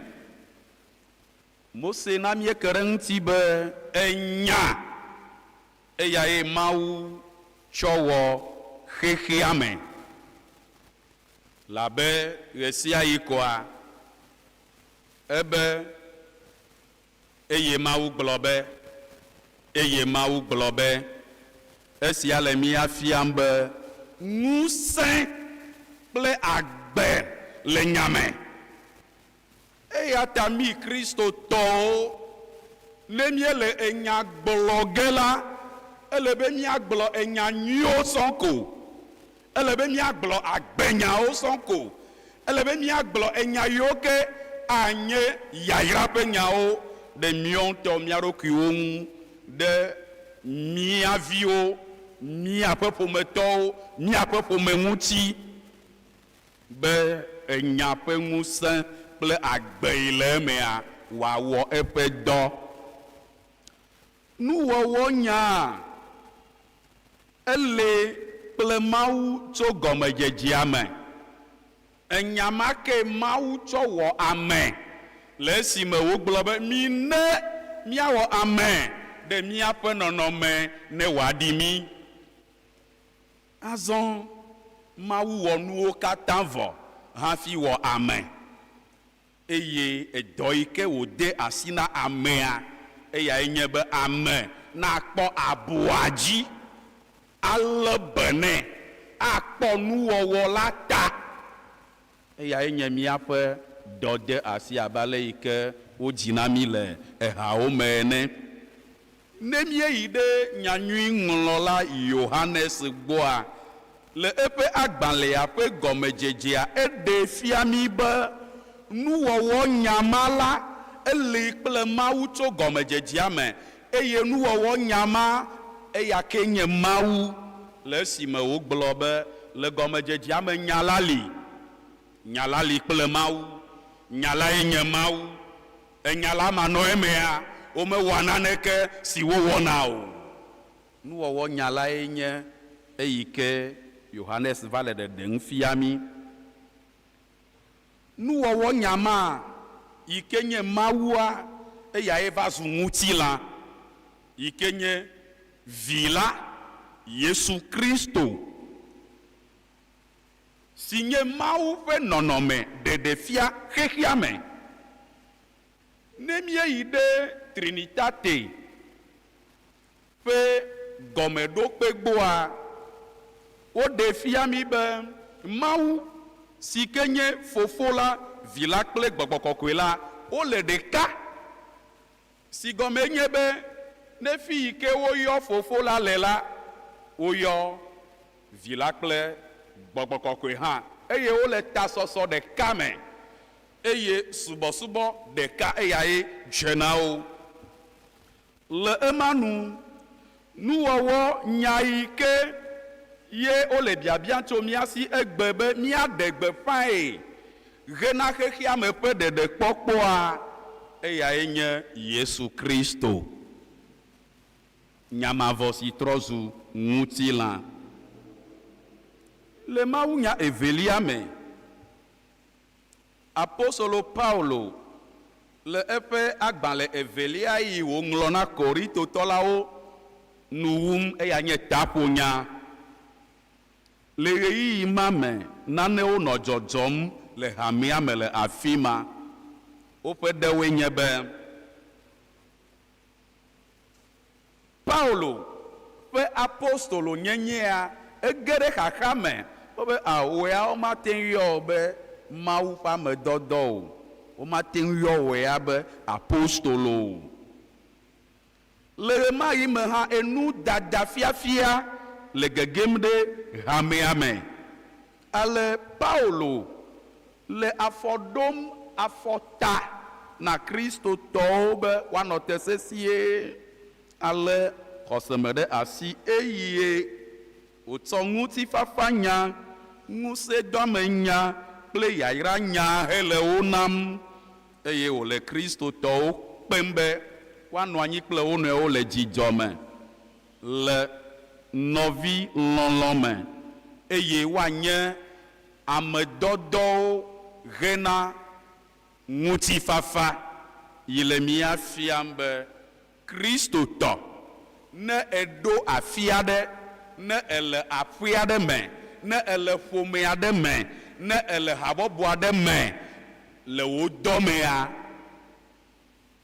Mose na míeke ɖe ŋuti be enya eyae Mawu tsɔ wɔ xexea me. Labe ɣe sia ɣi koa ebe eye Mawu gblɔ be esia le mía fiam be ŋusẽ kple agbe le nyame. Eya ta mi Kristo tɔwo ne míele enya gblɔ ge la ele be míagblɔ enya nyuiwo sɔŋ ko, ele be míagblɔ agbenyawo sɔŋ ko, ele be míagblɔ enya yiwo ke anye yayra ƒe nyawo ɖe míawo ŋutɔ mía ɖokuiwo ŋu, ɖe mía viwo, míaƒe ƒometɔwo, míaƒe ƒome ŋuti, be enya ƒe ŋusẽ kple agbe yi le emea wòawɔ eƒe dɔ. Nuwɔwɔ nyaa ele kple Mawu tso gɔmedzedzea me. Enya ma ke Mawu tsɔ wɔ ame le esime wogblɔ be mi ne míawɔ ame ɖe míaƒe nɔnɔme ne wòaɖi mí. Azɔ Mawu wɔ nuwo katã vɔ hafi wɔ ame, eye edɔ yi ke wòde asi na amea eyae nye be ame nakpɔ abua dzi, alé be nɛ, akpɔ nuwɔwɔ la ta. Eyae nye míaƒe dɔde asi abe ale yi ke wodzina mí le ehawo me ene. Ne míeyi ɖe nyanyuiŋlɔla Yohanes gbɔa, le eƒe agbalẽa ƒe gɔmedzedzea eɖe fia mí be nuwɔwɔ nyama la eli kple Mawu tso gɔmedzedzea me, eye nuwɔwɔ nyama eya ke nye Mawu le esime wogblɔ be le gɔmedzedzea me nya la li kple Mawu, nya lae nye Mawu, enya la manɔ emea womewɔ naneke si wowɔna o. Nuwɔwɔ nya lae nye eyi ke Yohanes va le ɖeɖem fia mí. Nuwɔwɔ nyama yi ke nye Mawua eyae va zu ŋutilã yi ke nye vi la Yesu Kristo si nye Mawu ƒe nɔnɔme ɖeɖefia xexea me. Ne míeyi ɖe Trinitate ƒe gɔmeɖokpe gbɔa, woɖe fia mí be Mawu si ke nye Fofo la, Vi la kple Gbɔgbɔ Kɔkɔe la, wole ɖeka, si gɔme nye be ne fi yi ke woyɔ Fofo la le la, woyɔ Vi la kple Gbɔgbɔ Kɔkɔe hã, eye wole tasɔsɔ ɖeka me, eye subɔsubɔ ɖeka eyae dze na wo. Le ema nu, nuwɔwɔ nya yi ke ye wole biabia tso mía si egbe be míaɖe gbeƒãe hena xexea me ƒe ɖeɖekpɔkpɔa, eyae nye Yesu Kristo, nyamavɔ si trɔ zu ŋutilã. Le Mawunya evelia me, Apostolo Paulo le eƒe agbalẽ evelia yi wòŋlɔ na Korintotɔlawo nuwum eya nye taƒonya. Le ɣeyiɣi ma me, nanewo nɔ dzɔdzɔm le hamea me le afi ma. Woƒe ɖewoe nye be Paulo ƒe apostolo nyenyea ege ɖe xaxa me wobe awoea womate ŋu yɔ be Mawu ƒe amedɔdɔ o, womate ŋu yɔ woea be apostolo o. Le ɣe ma ɣi me hã enu dada fiafia le gegem ɖe hamea me. Ale Paulo le afɔ ɖom afɔta na kristotɔwo be woanɔ te sesie. Ale xɔseme ɖe asi eye wòtsɔ ŋutifafa nya, ŋusẽdɔme nya kple yayra nya hele wo nam, eye wòle kristotɔwo kpem be woanɔ anyi kple wo nɔewo le dzidzɔ me, le nɔvi lɔlɔ̃ me, eye woanye amedɔdɔwo hena ŋutifafa yi le mía fiam be kristotɔ ne eɖo afi aɖe, ne ele aƒe aɖe me, ne ele ƒome aɖe me, ne ele habɔbɔ aɖe me, le wo dɔmea,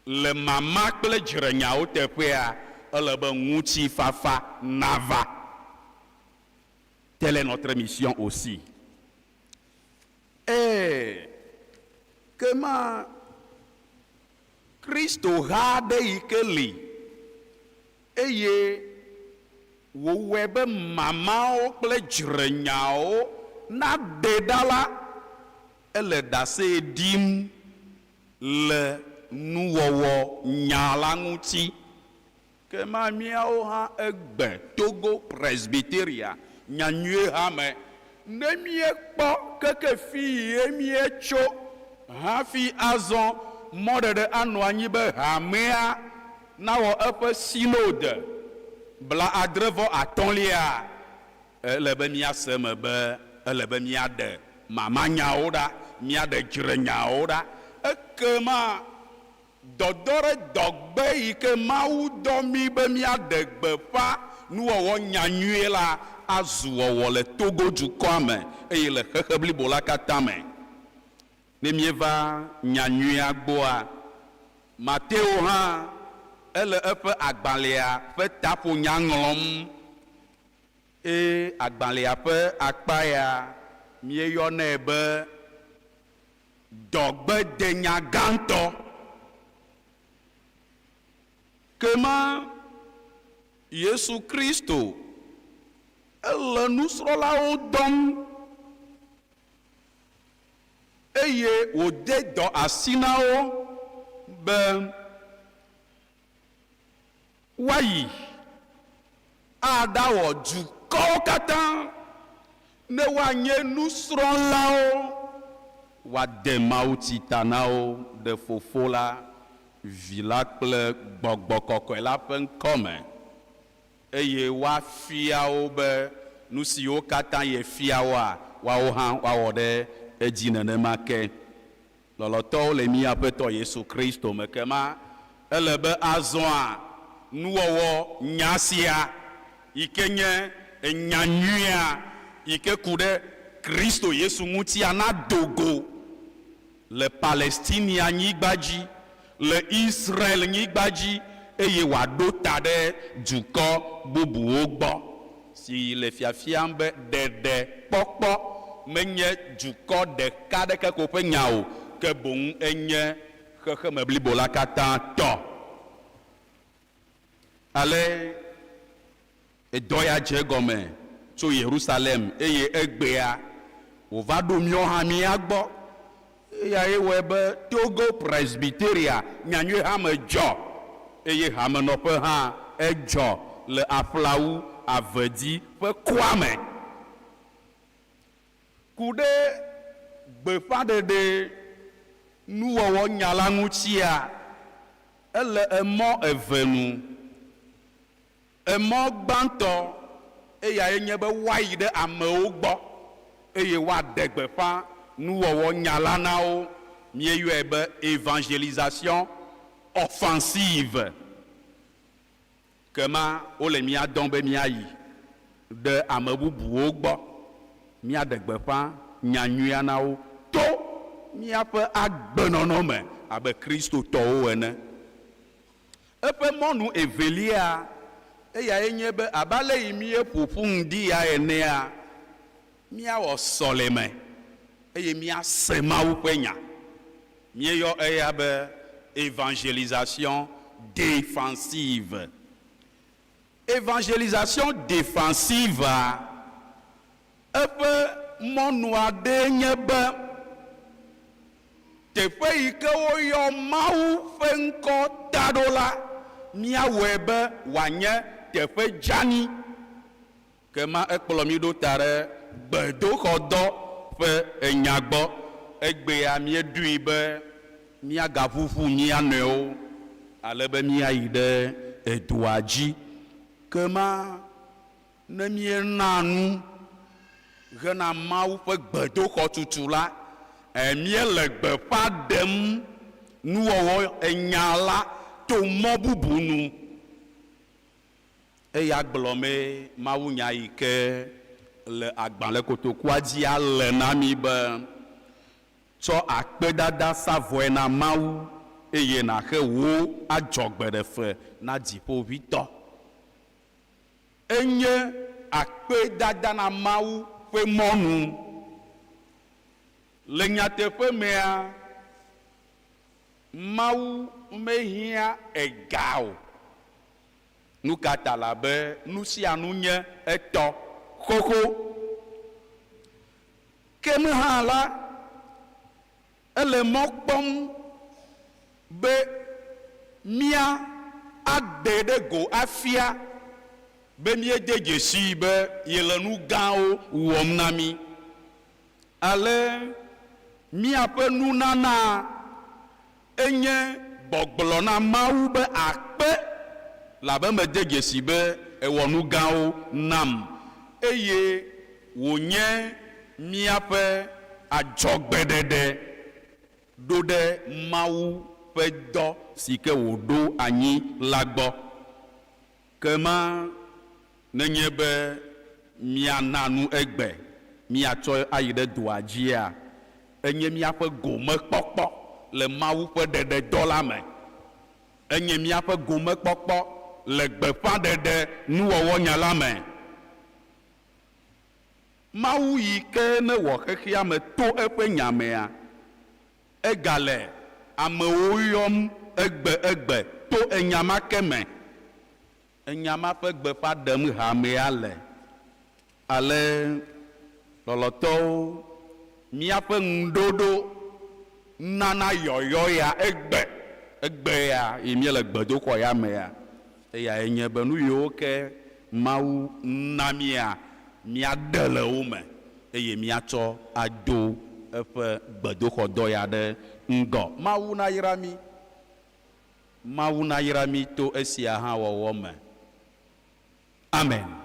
le mama kple dzrenyawo teƒea, ele be ŋutifafa nava. Telle est notre mission aussi. Et que ma Christo ha de yi ke li, eye wòwɔe be mamawo kple dzrenyawo na ɖe ɖa la ele ɖase ɖim le nuwɔwɔ nya la ŋuti ke ma míawo hã egbe Togo Presbyteria nyanyue ha me ne míekpɔ keke fi yi míetso hafi azɔ mɔɖeɖe anɔ anyi be hamea nawɔ eƒe synode bla 75 ele be míase me be ele be míaɖe mamanyawo ɖa míaɖe dzrenyawo ɖa ekema dɔdɔ ɖe dɔgbe yi ke Mawu dɔ mí be míaɖe gbeƒã nuwɔwɔ nyanyue la azu wɔwɔ le Togo dukɔa me eye le xexe blibo la katã me. Ne míeva nyanyuea gbɔa, Mateo hã ele eƒe agbalẽa ƒe taƒonya ŋlɔm eye agbalẽa ƒe akpa ya míeyɔnɛ be dɔgbedenya gãtɔ. Kema Yesu Kristo ele nusrɔ̃lawo dɔm eye wòde dɔ asi na wo be woayi aɖawɔ dukɔwo katã ne woanye nusrɔ̃lawo woade mawutsi ta na wo ɖe Fofo la, Vi la kple Gbɔgbɔ Kɔkɔe la ƒe ŋkɔ me eye woafia wo be nu siwo katã ye fia woa woawo hã woawɔ ɖe edzi nenema ke. Lɔlɔtɔwo le mía Aƒetɔ Yesu Kristo me kema ele be azɔa nuwɔwɔ nya sia yi ke nye enya nyuia yi ke ku ɖe Kristo Yesu ŋutia na dogo le Palestinia nyigba dzi, le Israel nyigba dzi eye wòaɖo ta ɖe dukɔ bubuwo gbɔ si le fiafiam be ɖeɖe kpɔkpɔ menye dukɔ ɖeka ɖeke ko ƒe nya o ke boŋ enye xexeme blibo la katã tɔ. Ale edɔ ya dze gɔme tso Yerusalem eye egbea wòva ɖo míawo hã mía gbɔ. Eyae wɔe be Togo Presbyteria nyanyue hã me dzɔ eye hamenɔƒe hã edzɔ le Aƒlawu Avedi ƒe koa me. Ku ɖe gbeƒãɖeɖe nuwɔwɔ nya la ŋutia ele emɔ eve nu. Emɔ gbãtɔ eyae nye be woayi ɖe amewo gbɔ eye woaɖe gbeƒã nuwɔwɔ nya la na wo, míeyɔe be évangélisation offensive. Kema wole mía dɔm be míayi ɖe ame bubuwo gbɔ, míaɖe gbeƒã nyanyuia na wo to míaƒe agbenɔnɔ me abe kristotɔwo ene. Eƒe mɔnu evelia eyae nye be abale yi míeƒoƒu ŋdi ya enea míawɔ sɔleme eye míase Mawu ƒe nya. Míeyɔ eya be évangélisation défensive. Évangélisation défensive eƒe mɔnu aɖe nye be teƒe yi ke woyɔ Mawu ƒe ŋkɔ da ɖo la míawɔe be wòanye teƒe dzani. Kema ekplɔ mí ɖo ta ɖe gbedoxɔdɔ ƒe enya gbɔ. Egbea míeɖoe be míagaʋuʋu mía nɔewo ale be míayi ɖe edua dzi. Kema ne míena nu hena Mawu ƒe gbedoxɔ tutu la, míele gbeƒã ɖem nuwɔwɔ enya la to mɔ bubu nu. Eya gblɔ me Mawu nya yi ke le agbalẽ kotokua dzi ale na mi be tsɔ akpedada sa vɔe na Mawu eye naxe wo adzɔgbeɖefe na dziƒoʋĩtɔ. Enye akpedada na Mawu ƒe mɔnu. Le nyateƒe mea, Mawu mehiã ega o nu kata la be nu sia nu nye etɔ xoxo ke me hã la ele mɔ kpɔm be mía ade ɖe go afia be míede dzesi be yele nu gãwo wɔm na mí ale míaƒe nunana enye gbɔgblɔ na Mawu be akpe labe mede dzesi be ewɔ nu gãwo nam eye wònye míaƒe adzɔgbeɖeɖe ɖo ɖe Mawu ƒe dɔ si ke wòɖo anyi la gbɔ kema nenye be míana nu egbe míatsɔ ayi ɖe dua dzia enye míaƒe gomekpɔkpɔ le Mawu ƒe ɖeɖedɔ la me enye míaƒe gomekpɔkpɔ le gbeƒãɖeɖe nuwɔwɔnya la me. Mawu yi ke ne wɔ xexea me to eƒe nyamea egale amewo yɔm egbe to enyama ke me enyama ƒe gbeƒã ɖem hamea le ale lɔlɔtɔwo míaƒe ŋuɖoɖo nana yɔyɔ ya egbe ya yi mí le gbedoxɔ ya mea eya enye be nu yiwo ke Mawu na mía míaɖe le wo me eye míatsɔ ado eƒe gbedoxɔdɔ ya ɖe ŋgɔ. Mawu nayra mí to esia hã wɔwɔ me. Amen.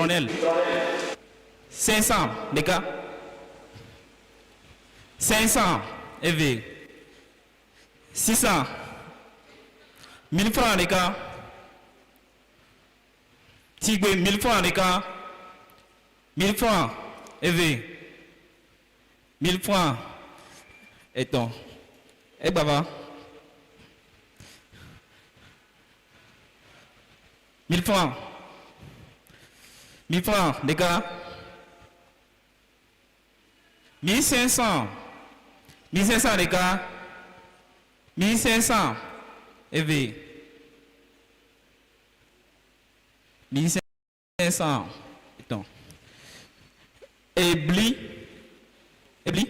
citronnelle. 500, les gars. 500, EV. 600. 1000 francs, les gars. Tigwe, 1000 francs, les gars. 1000 francs, EV. 1000 francs. Et ton. Et baba. 1000 francs. 1000 francs, les gars. 1500. 1500, les gars. 1500. EV. 1500. Attends. Ebli. Ebli.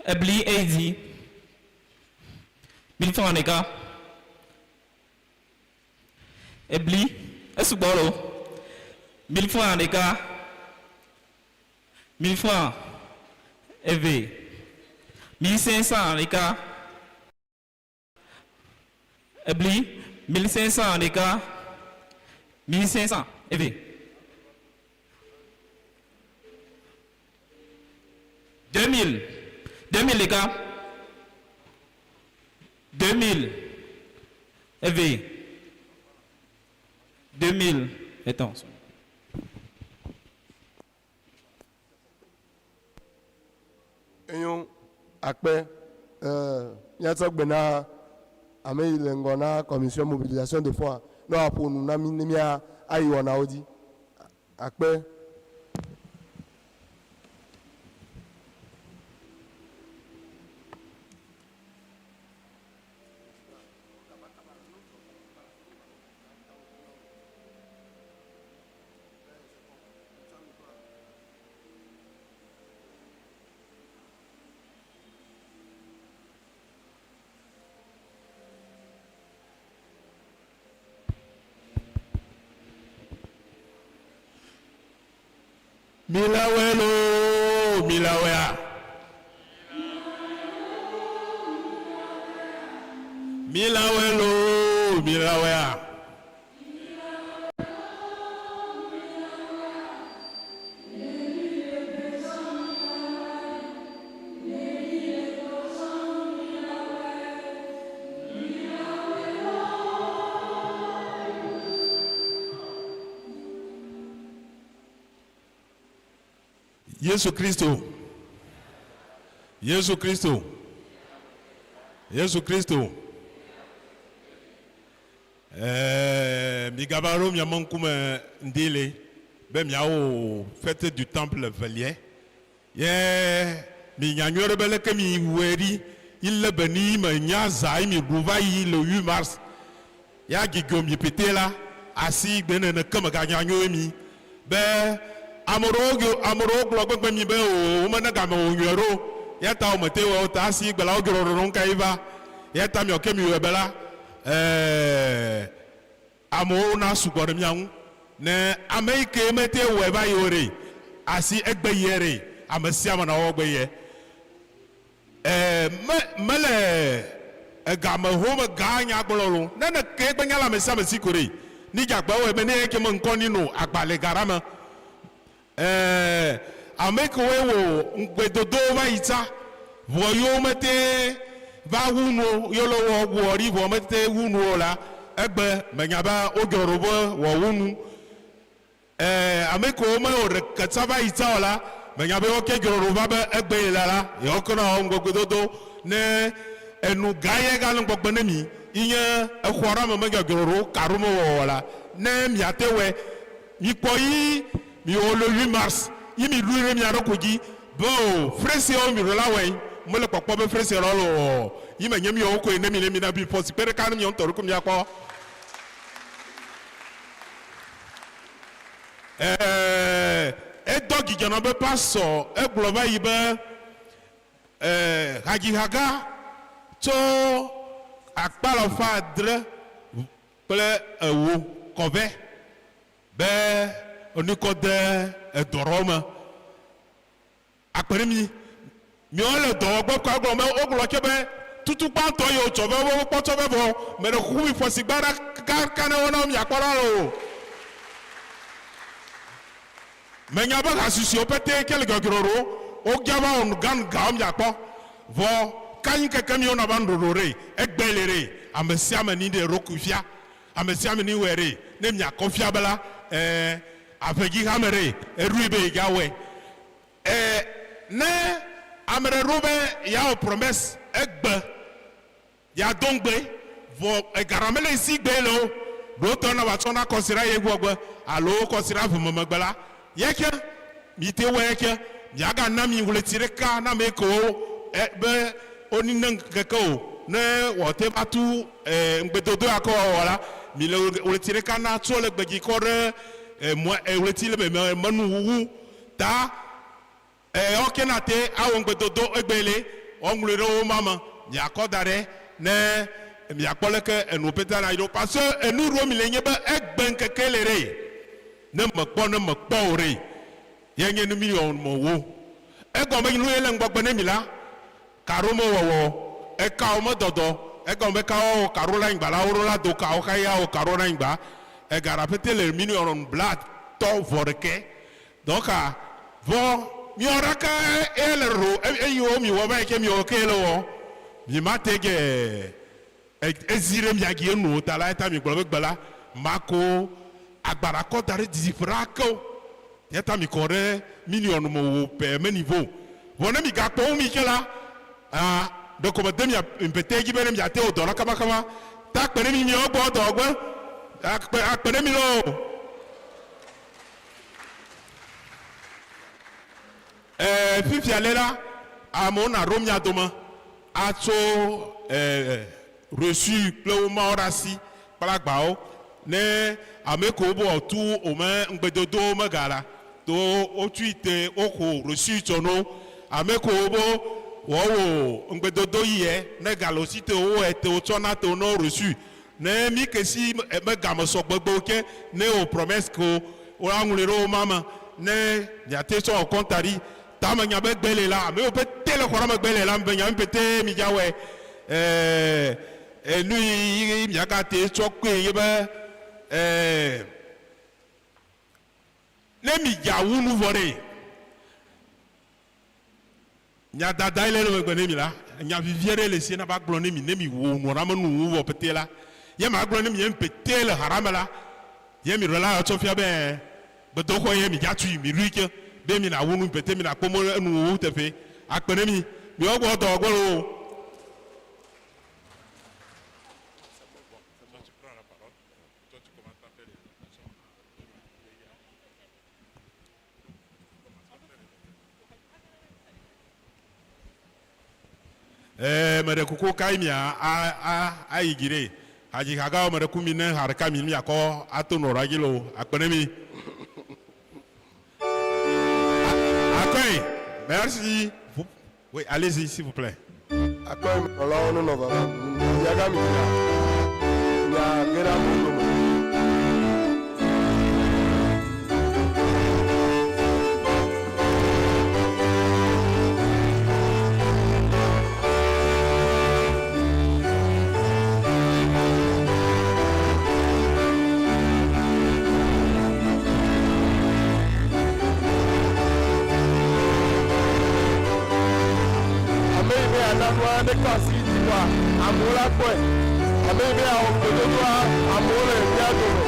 Ebli Eidi. 1000 francs, les gars. Ebli. Est-ce que 1000 francs, les gars. 1000 francs. EV. 1500, les gars. Ebli. 1500, les gars. 1500. EV. 2000. 2000, les gars. 2000. EV. 2000. Attends. Eyon akpe nyatsok bena ame ilengona commission mobilisation de foi no aponu na minemia ayiwana odi akpe Milawelo, milawea. Milawelo, milawea. Yesu Kristo. Yesu Kristo. Yesu Kristo. Migabaro miamankume ndile be miao fête du temple velier. Ye mi nyanyore bele ke mi weri il le beni me nyaza mi gouvayi le 8 mars. Ya gigom mi petela asi bene ne kama ganyanyo mi be amoro gbogbo mi be o mana ga me onwero ya ta o mete o ta si gbala o goro ron kaiva ya ta mi o ke mi webela amo na sugoro mi an ne amerike mete weba yore asi egbe yere amasi amana o gbe ye mele ga me home ga nya gbolo na ne ke gbe nya la me sa me sikore ni jagba we me ne ke mo nko ninu agbale garama ameko wewo ngbedodo va ita voyo mete va wunu yolo wo wori vo mete wunu la egbe menyaba ogorobo wo wunu ameko me o rekata va ita la menyaba o ke gorobo ba egbe la yo kono ngbedodo ne enu gaye galu gbogbo ne mi iye ekhora me goro karumo wala ne miatewe mi poyi mi o le 8 mars yimi luire mi arokoji bo frese o mi rola wen mo le popo be frese rolo yima nyemi o ko enemi mi na bi posi pere kan mi on toru ko mi akọ dogi jana be paso e glova yi be haji haga to akpalo fadre ple ewo kove be onikode edoroma akpere mi o le do gbo kwa gbo me o glo kebe tutu kpantɔ yi o tsɔ bɛ wo kpɔtsɔ bɛ bɔ mɛ de kubi fɔsi gba ɖa kana wɔna mi akpɔ la o mɛ nya bɛ hasusiwo pɛtɛ kele gɔgɔrɔ o gaba o gan gawo mi akpɔ vɔ kanyi keke mi wona ba ndodo re egbe le re ame sia ame ni de roku fia ame sia ame ni wɛ re ne mi akɔ fia bɛ la avegi hame re erui be gawɛ ne ame ɖe ɖo be ya o promesse egbe ya dongbe vɔ egara me le si gbe le o ɖo tɔ na va tsɔ na kɔsira ye gbɔgbe alo kɔsira vumemegbe la yeke mi te wɔ yeke miaga na mi wleti ɖeka na me ko be oni ne keke o ne wɔte va tu ŋgbedodo ya kɔ wɔwɔ la mi le wleti ɖeka na tso le gbedzi kɔ ɖe wleti le menu wuwu ta ɔke na te awɔ ŋgbedodo egbele ɔŋlɔ ɖe wo ma me miakɔ da ɖe ne miakpɔ leke enu pete na yi ɖo parce que enu ɖo mi le nye be egbe ŋkeke le re ne mekpɔ o re ye nye nu million me wo egɔme nu ye le ŋgbɔgbe ne mi la karo me wɔwɔ ekawo me dɔdɔ egɔme be kawo karo la anyigba la wo la do kawo ka ya wo karo la anyigba egara pete le million bla tɔ vɔ ɖeke donc vɔ miɔ ɖaka ele ro eyiwo mi wɔ be ke mi wɔ ke le wɔ mi ma te ge ezi ɖe mia gi enu ta la eta mi gblɔ be gbe la ma ko agbara kɔ da ɖe didiƒe ke o yeta mi kɔ ɖe million me wo pɛ me niveau vɔ ne mi gakpɔ wo mi ke la de ko me de mia mpete dzi be ne mia te wo dɔ la kama kama ta kpe ne mi miɔ gbɔ dɔ gbe akpe ne mi lo. Fifia le la amewo na ɖo mia dome atso reçu kple wo mawo ɖe asi kple agbawo ne ame ko bo tu o me ŋgbedodo me ga la to wotsui te woxɔ reçu tsɔ no ame ko bo wɔwɔ ŋgbedodo yie ne galo si te wo te wotsɔ na te no reçu ne mi ke si me game sɔ gbegbe ke ne o promesse ko wo aŋlɔ ɖe wo ma me ne miate sɔ kɔnta ɖi tame nya be gbele la ame wo pete le xɔra me gbele la be nya me pete mi dzawe enu yi miaga te tsɔ koe ye be ne mi dza wu nu vɔ ɖe nya dada yi le megbe ne mi la nya vivie ɖe le si na ba gblɔ ne mi wo nua me nu wu vɔ pete la ye ma gblɔ ne mi ye mi pete le hara me la ye mi ɖo la tsɔ fia be gbedoxɔ ye mi dza tui mi ɖui ke be mi na wunu pete mi na kpɔmɔ enu wo teƒe akpe ne mi wɔ gbɔ dɔ gbɔ o. Me ɖe kuku ka yi mi ayi dzi ɖe hadzi hagawo me ɖe ku mi ne ha ɖeka mi akɔ ato nɔ ɖa dzi le o akpe ne mi. Merci. Oui, allez-y, s'il vous plaît. Ne kasi di wa amola kɔɛ ame bɛ awo gbedodo wa amewo le mia dome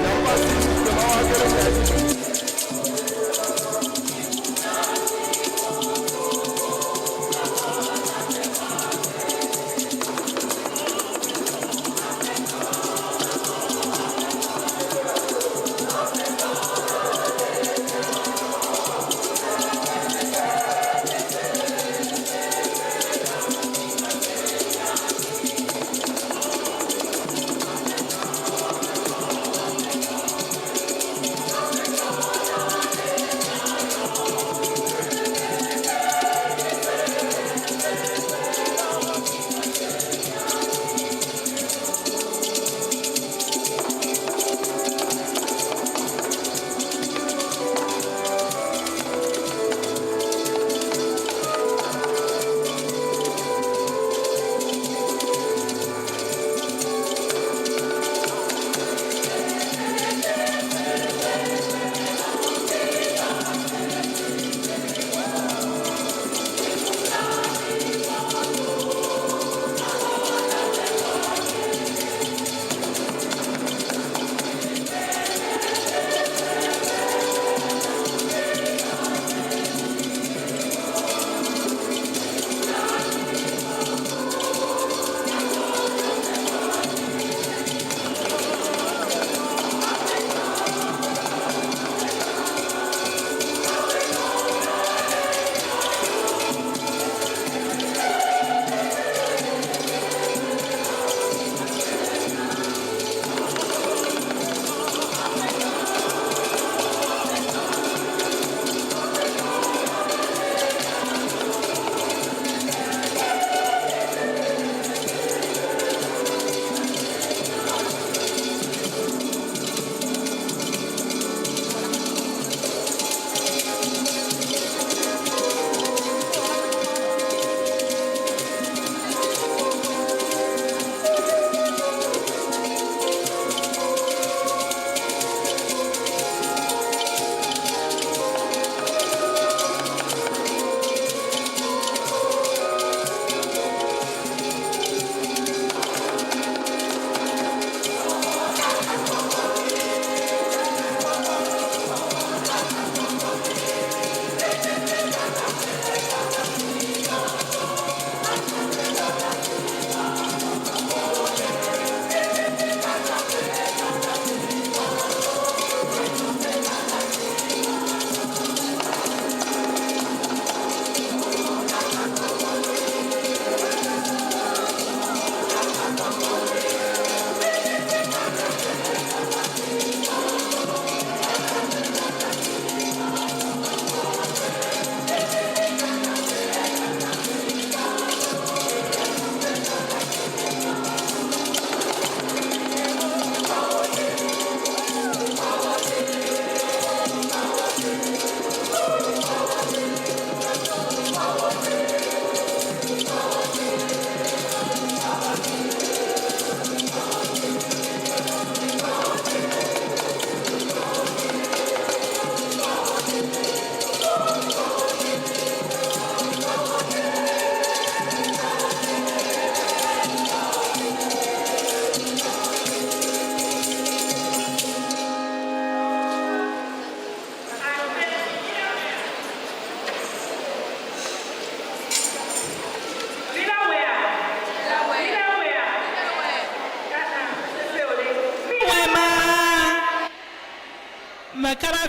yafa si tɛmɛ wa kele mia dzi.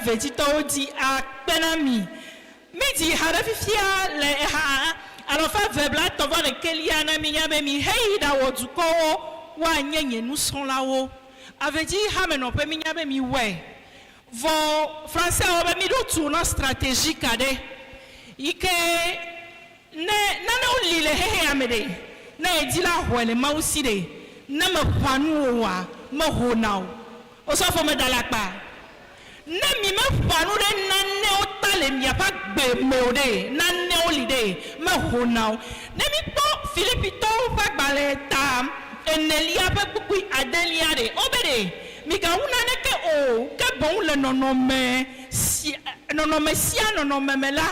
vegetɔwo di akpena mi di ha ɖe fifia le ha alɔfa vebla tɔvɔ ɖekelia na mi nya be mi heyi ɖawɔ dukɔwo woanye nye nusrɔ̃lawo avedi hamenɔƒe mi nya be mi wɔe vɔ français be mi ɖo tournant stratégique aɖe yi ke ne nanewo li le xexea me ɖe ne edi la xɔe le mawu si ɖe ne me ƒã nu oa meho na o osɔfo me da la kpa ne mi me ƒã nu ɖe nanewo ta le miaƒe agbe me o ɖe nanewo li ɖe meho na o ne mi kpɔ filipitɔwo ƒe agbalẽ ta enelia ƒe kpukpui adelia ɖe wo be ɖe migawu naneke o ke boŋ le nɔnɔme sia nɔnɔme me la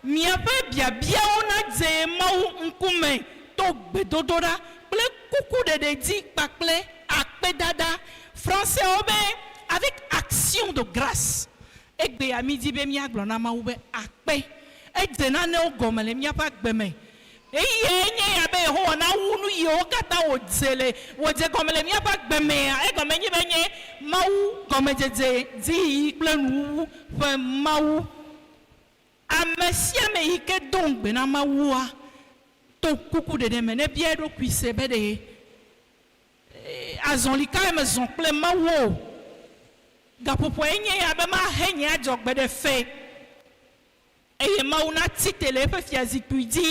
miaƒe biabiawo na dze mawu ŋkume to gbedodo ɖa kple kuku ɖeɖe dzi kpakple akpedada français wo be avec action de grâce egbe ami di be miagblɔ na mawu be akpe edze nanewo gɔme le miaƒe agbe me eye nye ya be yehowa na wu nu yiwo katã wòdze gɔme le miaƒe agbe mea egɔme nye be nye mawu gɔmedzedze dziyiyi kple nuwuwu ƒe mawu ame sia ame yi ke do ŋgbe na mawua to kuku ɖeɖe me ne bia eɖokui se be ɖe azɔli ka me zɔ kple mawu o gaƒoƒoe nye ya be mahe nye adzɔgbe ɖe fe eye mawu na tite le eƒe fiazikpui dzi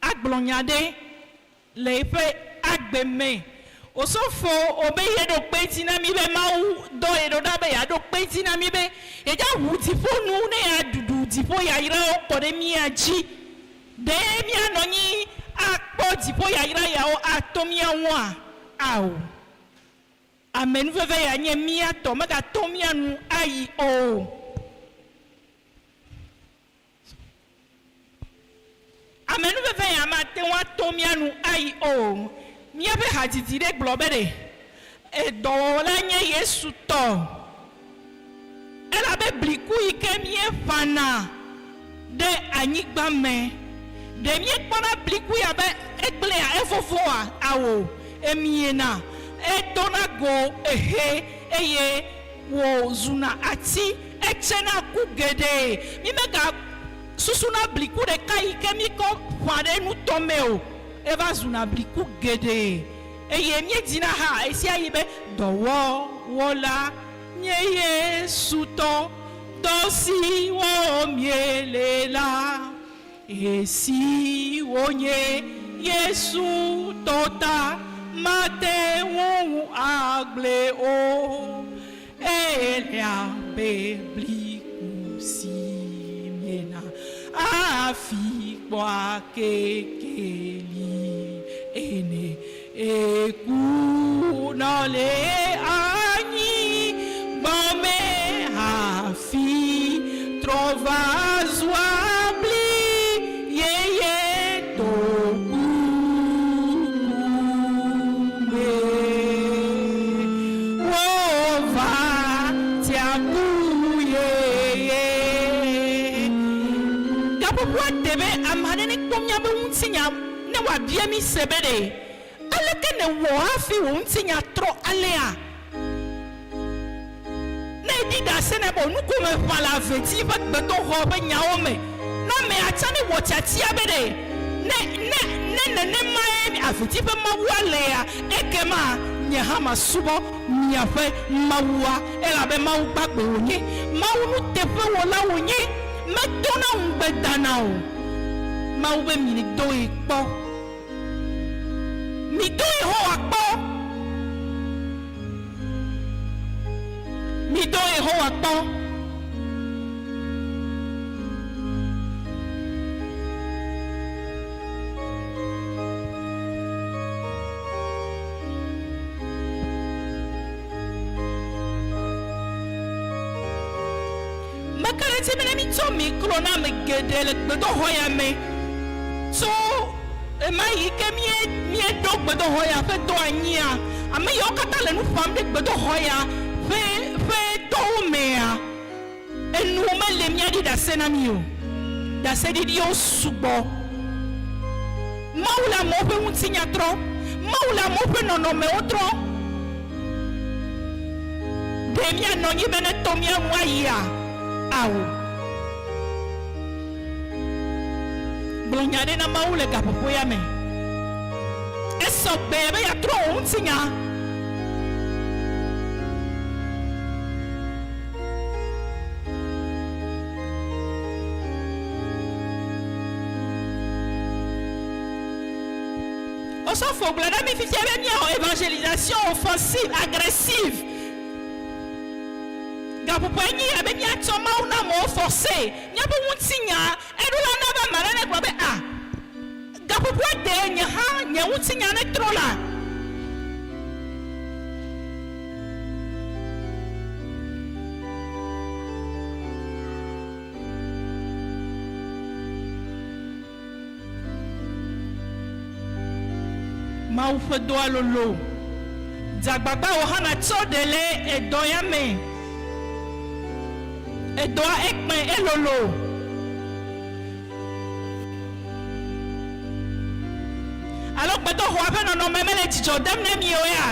agblɔ nya ɖe le eƒe agbe me osofo obe ye ɖo kpe dzi na mi be mawu dɔ ye ɖo ɖa be yeaɖo kpe dzi na mi be yedza ʋu dziƒonu ne yeaɖuɖu dziƒo yayrawo kɔ ɖe mia dzi ɖe mianɔ anyi akpɔ dziƒo yayra yawo ato mia ŋua ao amenuveve ya nye mia tɔ megato mia nu ayi o amenuveve ya mate ŋu ato mia nu ayi o miaƒe hadzidzi ɖe gblɔ be ɖe edɔwɔla nye Yesu tɔ elabe bliku yi ke mieƒãna ɖe anyigba me ɖe miekpɔna bliku ya be egblẽa evovoa awo emiena edona go ehe eye wòzuna ati etsena ku geɖe mi mega susuna bliku ɖeka yi ke mi kɔ ƒã ɖe nutɔ o eva zuna bliku geɖe eye miedzina ha esia yi be dɔwɔwɔla nye Yesu tɔ dɔ si wɔ miele la esi wonye Yesu tɔ ta mate ŋu agble o elia be bliku si miena afi kpɔ akekeli ene eku nɔle anyi gbɔme hafi trɔva zua bli yeye toku me wova tiaku yeye gaƒoƒoa te be ame aɖe ne kpɔ miabe ŋutinya ne wòabia mi se be ɖe aleke ne wɔ hafi wò ŋutinya trɔ alea ne edi da se ne bɔ nuku me ƒã le aveti ƒe gbedoxɔ ƒe nyawo me na ame atsa ne wɔ tiatia be ɖe ne nenemae aveti ƒe mawua lea ekema nye hã masubɔ miaƒe mawua elabe mawu gbagbe wònye mawu nuteƒewɔla wònye medona ŋugbe dana o mawu be mi do ye kpɔ mi do Yehowa kpɔ mi do Yehowa kpɔ mekarete mene mi tsɔ mikro na ame geɖe le gbedoxɔ ya me tso ema yi ke mieɖo gbedoxɔ ya ƒe dɔ anyia ame yawo katã le nu ƒãm ɖe gbedoxɔ ya ƒe dɔwo mea enuwo mele miaɖi ɖase na mi o ɖaseɖiɖiwo sugbɔ mawu le amewo ƒe ŋutinya trɔ mawu le amewo ƒe nɔnɔmewo trɔ Demia no nyi bene tomia mwaya. Awo. Blonyade na maule gapopo ya me. Eso bebe ya tro untinya. On s'en fout, la dame il y a une évangélisation offensive, agressive. Gapopoigny a bien y a toma ou na mo forcé. N'y a pas mon signe. Et nous on a pas mal à l'école. Ah. Gapopoigny n'y a un signe à l'école là. Ma ou fait doa lolo. Zagbagba o hana tsodele e doyame. E doa ekme e lolo. Alors beto ho ape no no memele ticho dem ne mi oya.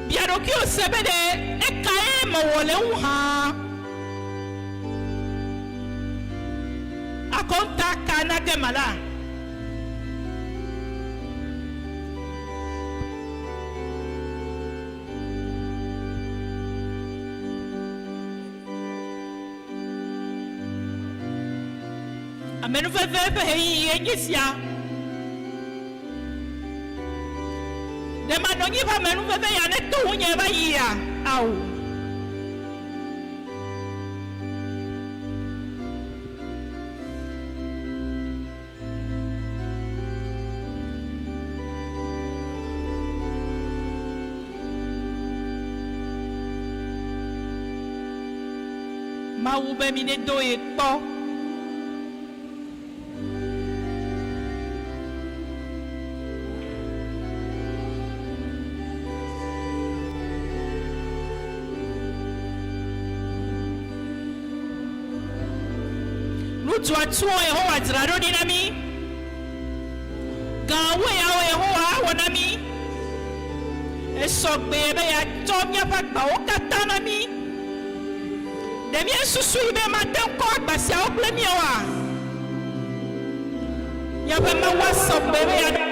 Biaro ki o sebede e kae mo wole uha. Akonta kana gemala. Amenu veve hei yenyisia. De manonyi va menu veve ya ne tu nye ba ya. Au. Ma ube mine do ekpo. Tu as tué Yehowa zraro dinami. Gawe yawe Yehowa wanami. Esok bebe ya tomya pak baokata nami. Demie susu ibe matem ko agbasi a oplemi wa. Ya be ma wasop bebe ya.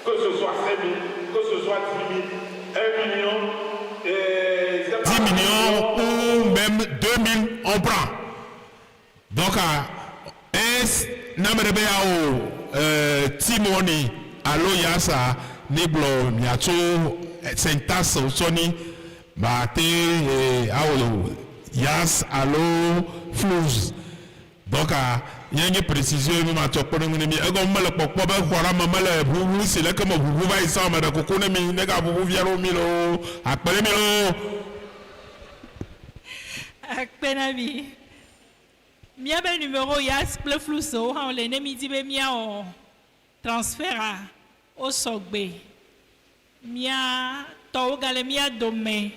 que ce soit 5 000, que ce soit 10 000, 1 million, 10 millions ou même 2 000, on prend. Donc, namrebe yao Timoni, alo yasa, niblo miacho, sentas soni, bate, yas, alo, flous. Donc, il y a une précision, il m'a dit que nous c'est là que vous voyez ça, mais mia ben numéro yas ple fluso ha le ne midi be mia o transfert au sogbe mia to gale mia dome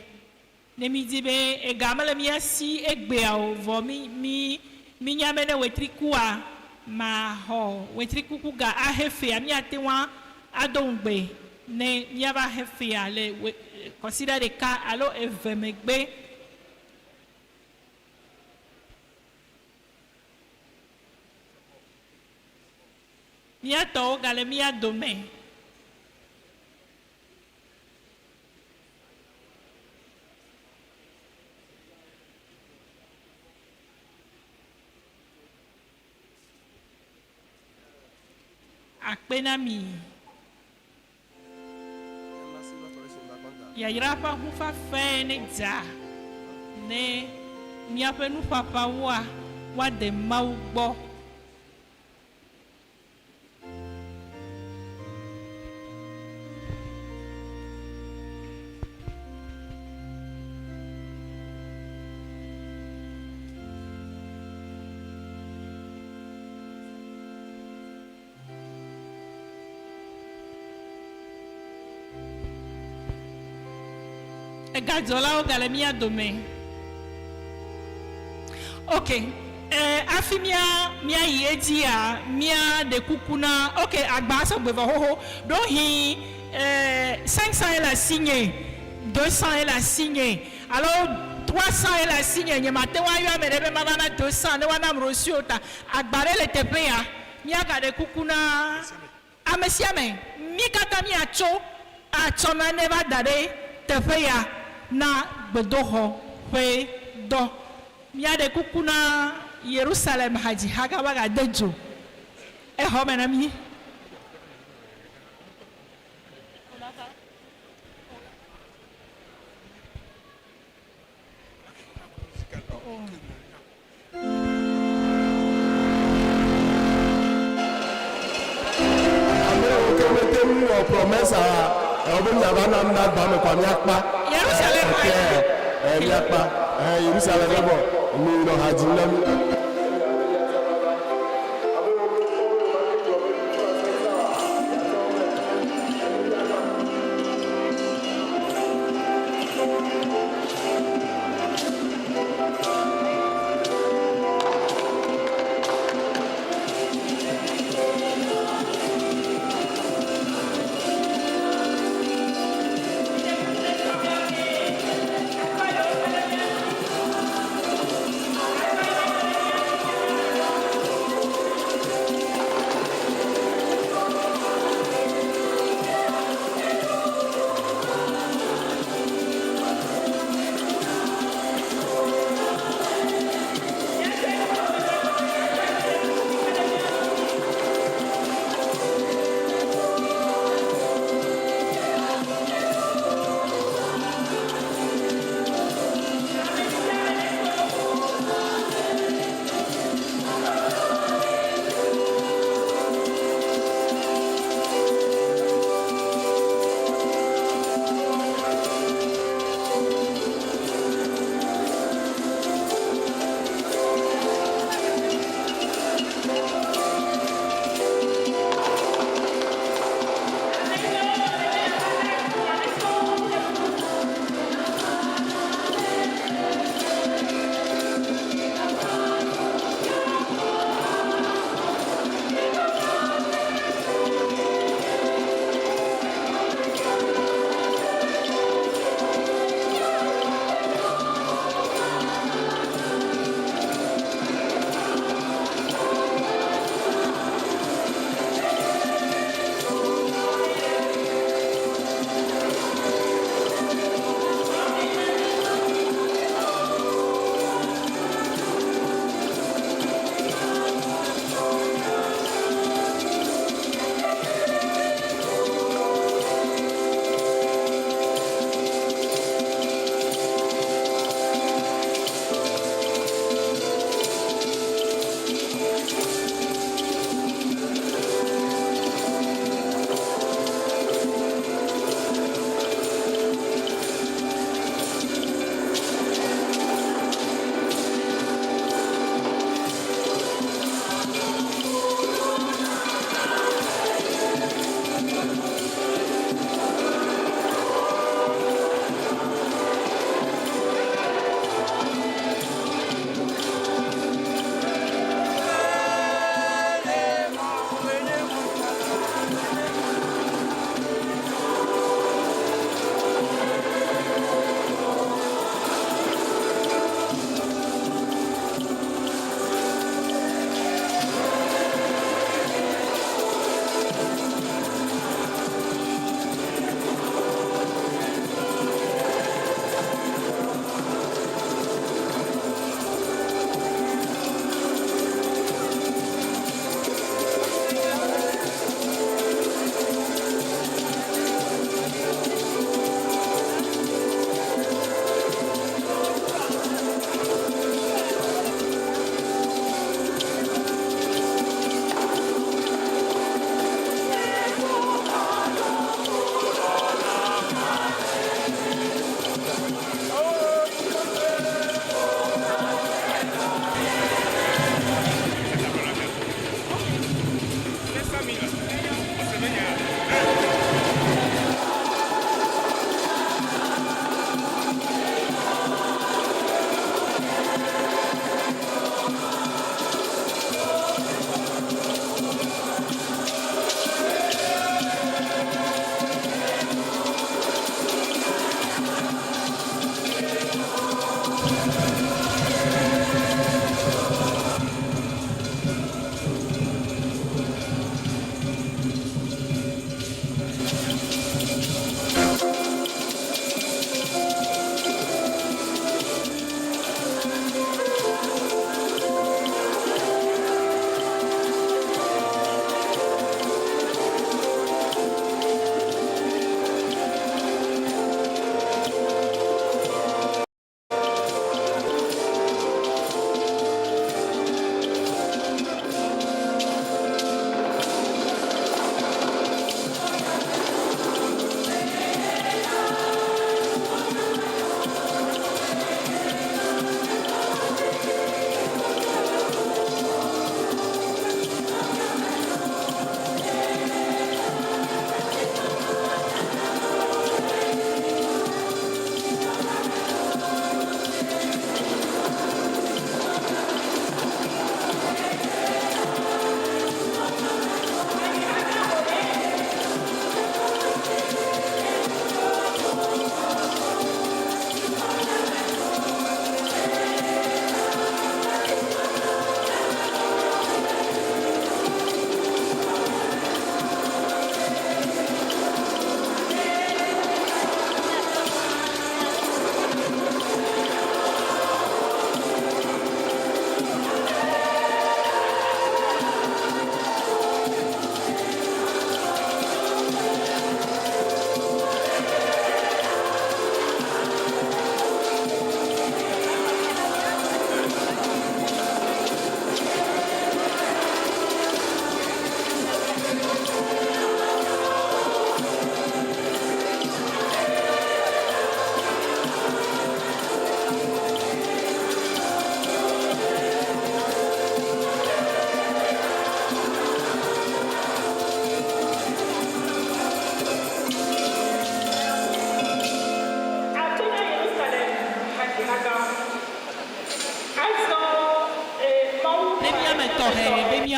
ne midi be e gamale mia si egbe o vo mi nya mene wetrikua ma ho wetrikuku ga ahefe mia tewa adongbe ne mia ba hefe ale consider the cas alo evemegbe mia to gale mia dome akpena mi ya irapa hufa fe ne dza ne mia pe nu papa wa de mau gbo Gadzola o galemia dome. Ok. Afi mia yedia mia de kukuna. Ok, agbasa beva ho. Donc hi 500 elle a signé, 200 elle a signé. Alors 300 elle a signé. Ni matin wa yo merebe mabana 200 ne wana mrosi ota. Agbare le tepe ya. Mia ga de kukuna. Amesiame. Mi kata mi acho. Acho na neva dare tepe ya. Na bedoho pe do mia de kukuna Jerusalem haji haga waga dejo e ho menami nu wɔ promesse a ɔbɛ nyaba nam na gba me kɔ miakpa Yerusalem miakpa Yerusalem bɛ bɔ mi nɔ ha dzi na mi.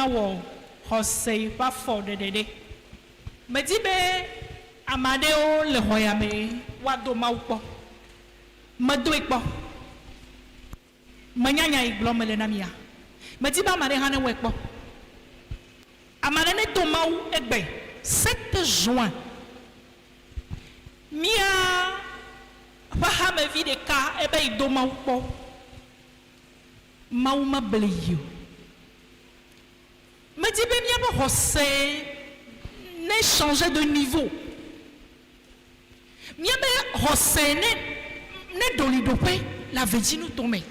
míawɔ xɔse ƒe afɔ ɖeɖeɖe. Medi be ame aɖewo le xɔ ya me woado Mawu kpɔ. Medoe kpɔ. Menya nya yi gblɔm mele na mia. Medi be ame aɖe hã ne wɔe kpɔ. Ame aɖe ne do Mawu egbe 7 juin. Mia ƒe hamevi ɖeka ebe yi do Mawu kpɔ. Mawu meble yi o. Medi be míaƒe xɔse ne changer de niveau. Míaƒe xɔse ne ɖoliɖoƒe le avedzi tome.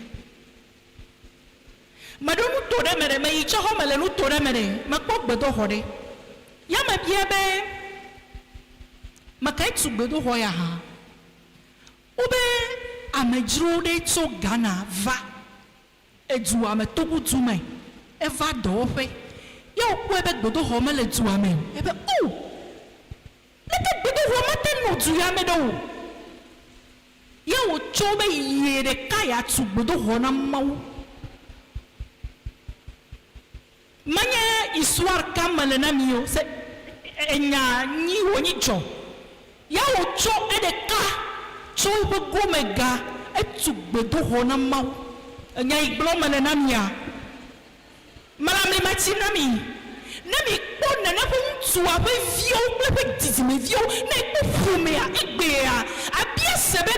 Meɖo nuto ɖe me ɖe, meyi tsɔ xɔ me le nuto ɖe me ɖe, mekpɔ gbedoxɔ ɖe. Ya mebia be mekae tu gbedoxɔ ya hã? Wobe amedzro ɖe tso Ghana va edua me Togo du me, eva dɔwɔƒe. Ya wokpɔe be gbedoxɔ mele dua me o. Ebe o, leke gbedoxɔ mete nɔ du ya me ɖo o. Ya wotso be yie ɖeka ya tu gbedoxɔ na Mawu. Menye histoire ka mele na mi o, se enya nyi wonyi dzɔ. Ya wotso eɖeka tso woƒe gome ga etu gbedoxɔ na Mawu. Enya yi gblɔm mele na mia. Malamli mati na mi. Ne mi kpɔ nene ƒe ŋutsua ƒe viwo kple ƒe dzidzimeviwo ne kpɔ ƒomea egbea abia se be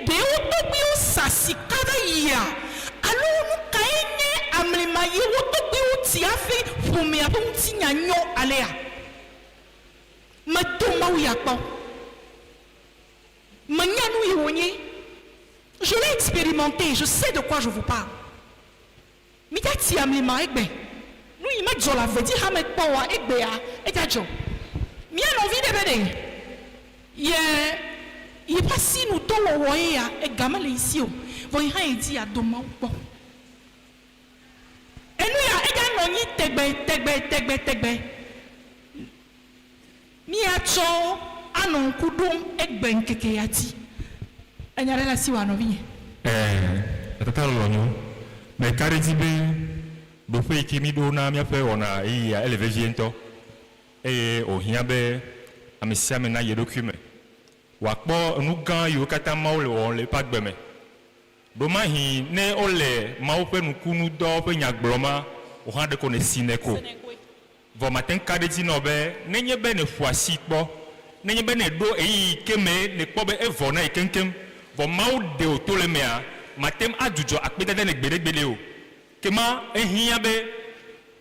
ɖewo tɔgbiwo sa sika ɖe yia alo nu kae nye amlima yi wo tɔgbiwo ti hafi ƒomea ƒe ŋutinya nyɔ alea. Medo Mawu ya kpɔ. Menya nu yi wonye. Je l'ai expérimenté, je sais de quoi je vous parle. Mita ti amlima egbe. Nu yi me dzɔ la vedi ha me kpɔ wa egbea edza dzɔ. Mia nɔvi ɖe be ɖe ye ƒe asinutɔ wɔwɔ ye ya egame le esi o. Vɔ yi hã yi dzi ado Mawu kpɔ. Enu ya edza nɔ nyi tegbe. Miatsɔ anɔ ŋku ɖom egbe ŋkeke ya dzi. Enya ɖe le asi wa nɔvi nye. Tata lɔlɔnyo, mɛ kari di be ɖoƒe yi ke mi ɖo na míaƒe wɔna eyia ele vevie ŋutɔ eye wòhiã be ame sia ame na ye ɖokui me wòakpɔ enu gã yiwo katã Mawu le wɔm le eƒe agbe me. Ɖomahi ne wole Mawu ƒe nukunu dɔ ƒe nya gblɔma wòhã ɖe ko ne si ne ko. Vɔ mate ŋu ka ɖe dzi nɔ be nenye be ne ƒo asi kpɔ, nenye be ne ɖo eyi ke me ne kpɔ be evɔ na yi keŋkeŋ, vɔ Mawu ɖe wò to le mea, mate ŋu adzudzɔ akpedede ne gbeɖegbeɖe o. Kema ehiã be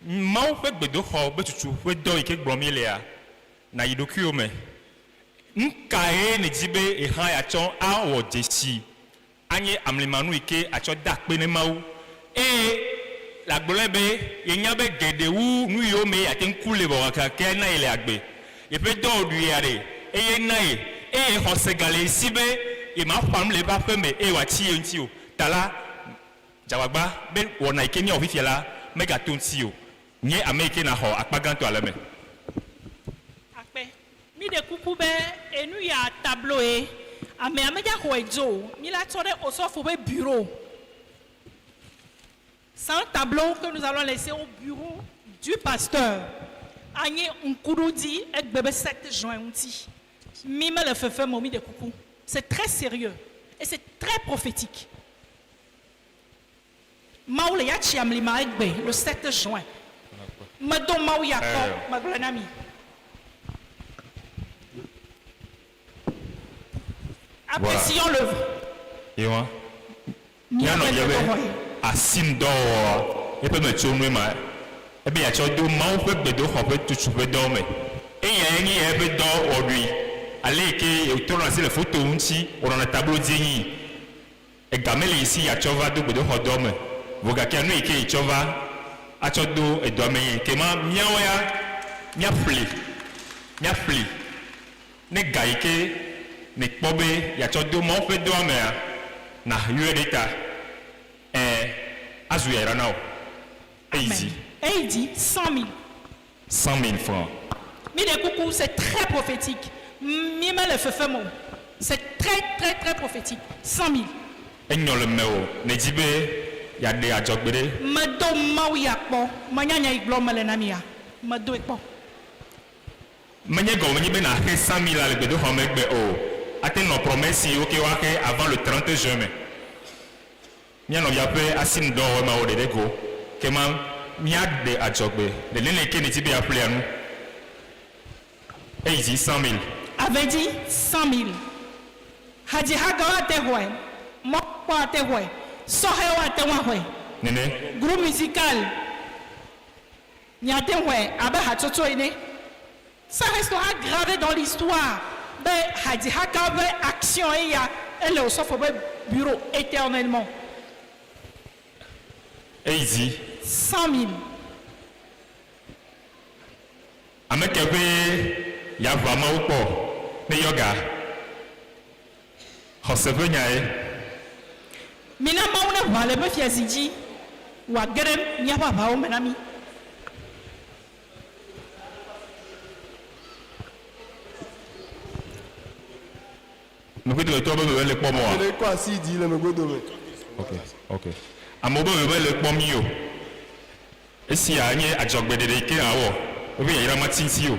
Mawu ƒe gbedoxɔ be tutu ƒe dɔ yi ke gblɔm mi lea na yi ɖokuiwo me. Nukae ne dzi be ehã yatsɔ awɔ dzesi anye amlimanu yi ke atsɔ da akpe ne Mawu eye le agblɔe be yenya be geɖe wu nu yiwo me ate ŋu ku le bɔ kakake na yi le agbe yeƒe dɔwo ɖu ya ɖe eye na yi eye xɔse ga le esi be yema ƒam le eƒe aƒe me eye wòatsi ye ŋuti o ta la dzawagba be wɔna yi ke míawɔ fifia la megato ŋuti o nye ame yi ke na xɔ akpa gãtɔ ale me. Akpɛ mi ɖe kuku be enu ya tableau ye amea medza xɔe dzo o mi la tsɔ ɖe osɔfo ƒe bureau. C'est un tableau que nous allons laisser au bureau du pasteur. Anye Nkurudi egbe 7 juin ŋuti. Mi me le fefe mo mi de kuku. C'est très sérieux et c'est très prophétique. Mawu le ya tsi amlima egbe le 7 juin. Medo Mawu ya kɔ megblɔ na mi. Apprécions l'œuvre. Yewa. Mianɔ yɛ be asin dɔwɔ eƒe me tso nue ma ebe yatsɔ do Mawu ƒe gbedoxɔ ƒe tutu ƒe dɔ me eya nye eƒe dɔ wɔɖui ale yi ke wotɔ na asi le foto ŋuti wònɔna tableau dzi nyi egame le esi yatsɔ va do gbedoxɔ dɔ me vɔ gake nu yi ke yetsɔ va atsɔ do edɔ me yi kema míawo ya míaƒli ne ga yi ke ne kpɔ be yatsɔ do Mawu ƒe dɔa mea na yɔe ɖe ta. Azu ya rana o. Easy. Et il dit 100 000. 100 000 francs. Mi de coucou, c'est très prophétique. Mi me le fait mo. C'est très prophétique. 100 000. Enyo le meo. Ne dit be yaɖe adzɔgbe ɖe medo mawu ya kpɔ menyanya yi gblɔm mele na mia medo kpɔ menye gɔme nyi be naxe 100 000 le gbedoxɔ megbe o ate nɔ promesse yiwo ke woaxe avant le 30 juin me míanɔvia ƒe asinudɔ wɔ ma wo ɖeɖe go ke ma míaɖe adzɔgbe nenene ke ne ti be aƒlea nu eyi dzi 100 000 avait dit 100 000 hadzihagawo ate xɔe mɔkpɔ ate xɔe sɔhewo ate ŋu axɔe nene groupe musical miate xɔe abe hatsotso ene ça restera gravé dans l'histoire be hadzihagawo ƒe action eya ele wo sɔfo ƒe bureau éternellement eyi dzi 100 000 ame ke ƒe yeaʋu amewo kpɔ ne yɔga xɔse ƒe nya ye mina mawu ne ʋua le ƒe fiazi dzi wòage ɖe míaƒe aʋawo me na mí meƒedometɔ be mebe le kpɔm oa ele kɔ asi dzi le megbedome. ok amewo be mebe le kpɔm yi o esia nye adzɔgbeɖeɖe yi ke awɔ wobe yayra matiti o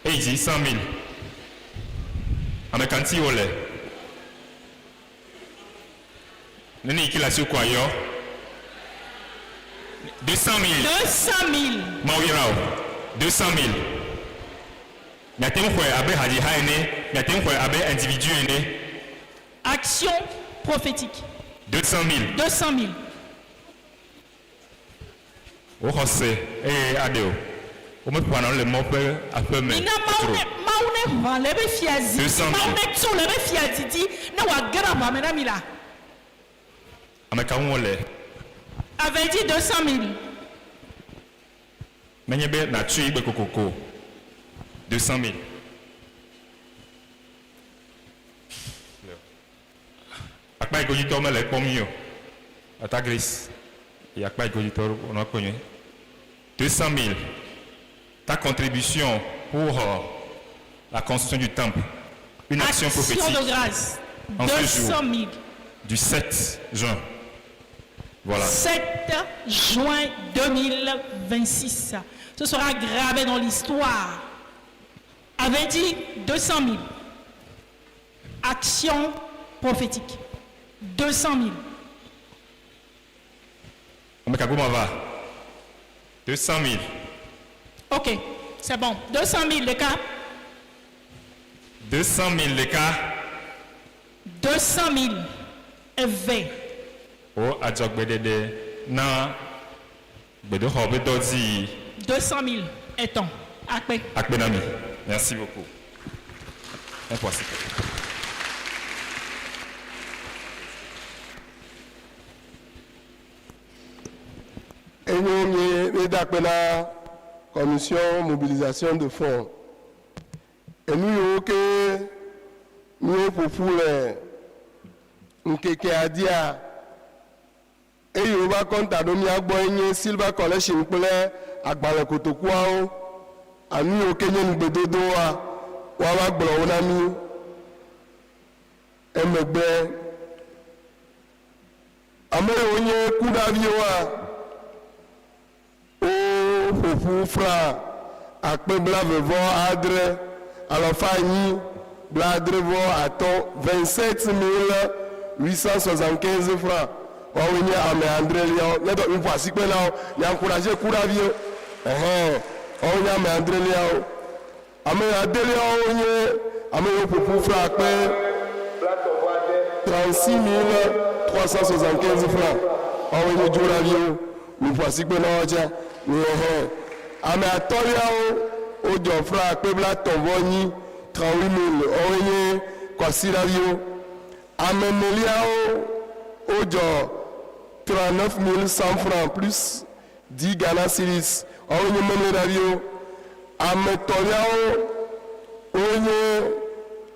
eyi dzi 100 000 ame ka ŋuti wole nene yi ke le asi wokɔ ayɔ 200 000 mawo yra o 200 000 miate ŋu xɔe abe hadziha ene miate ŋu xɔe abe individu ene action prophétique 200 000 200 000 wo xɔ se eye aɖe o womeƒana le mɔ ƒe aƒe me mina mawu ne ʋua le ƒe fiazi 200 000 mawu ne tso le ƒe fiazi dzi ne wòage ɖe aʋa me na mi la ame ka ŋu wole avait dit 200 000 menye be natui gbe kokoko 200 000 akpa yi godzitɔ mele kpɔm yi o ata grace yi akpa yi godzitɔ wonɔ kpɔ nyuie 200 000 ta contribution pour la construction du temple une action prophétique de grâce en ce 200 jour 000 du 7 juin voilà 7 juin 2026 ce sera gravé dans l'histoire avait dit 200 000 action prophétique 200 000 Omekagoma va 200 000 ok c'est bon 200 000 les cas 200 000 les cas 200 000 éveil o adzɔgbeɖeɖe na gbedoxɔ ƒe dɔdzi 200 000 étant akpe akpe na mi merci beaucoup merci. Enyo mi dakpe na commission mobilisation de fonds. Enu yiwo ke mi ƒoƒu le nkeke adia eyiwo va kɔnta ɖo mía gbɔ nye silver collection kple agbalẽ kotokuawo anu yiwo ke nye nugbedodowoa woava gblɔ wo na mi emegbe ame yiwo nye kuɖaviwoa ƒoƒu fra akpe blaeve adre alafa anyi bladre atɔ 27 875 francs woawo nye ame adreliawo ne dɔ ŋƒo asikpe na wo nyankuraje kuɖaviwo woawo nye ame adreliawo ame adeliawo nye ame yiwo ƒoƒu fra akpe 36 375 francs woawo nye dzoɖaviwo ŋƒo asikpe na wo tsa ame atɔliawo wodzɔ fra akpe blatɔ̃-vɔ-nyi 38 000 woawo nye kɔsiɖaviwo ame neliawo wodzɔ 39 100 francs plus 10 Ghana cedis woawo nye memleɖaviwo ame tɔliawo wonye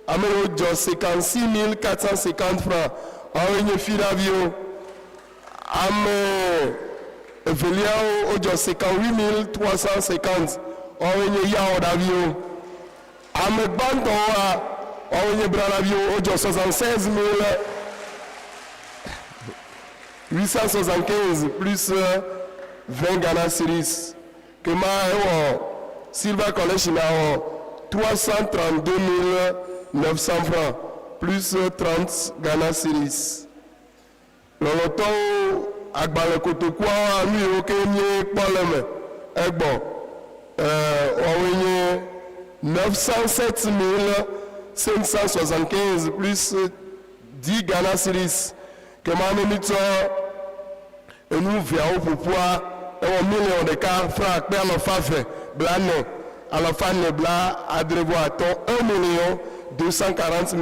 ame yiwo dzɔ 56 450 francs woawo nye fiɖaviwo ame eveliawo wodzɔ 58 350 woawo nye yawɔɖaviwo ame gbãtɔwoa woawo nye braɖaviwo wodzɔ 76 000 875 plus 20 Ghana Cedis. Que ma Silver Collection a 332 900 francs plus 30 Ghana Cedis. Le loto agbale kotokwa lui oke nye poleme egbo owenye 907 575 plus 10 Ghana Cedis. Que ma nemito et nous via pour pouvoir un million de cas francs à la fave blane à la fin de bla adrevo à ton 1 240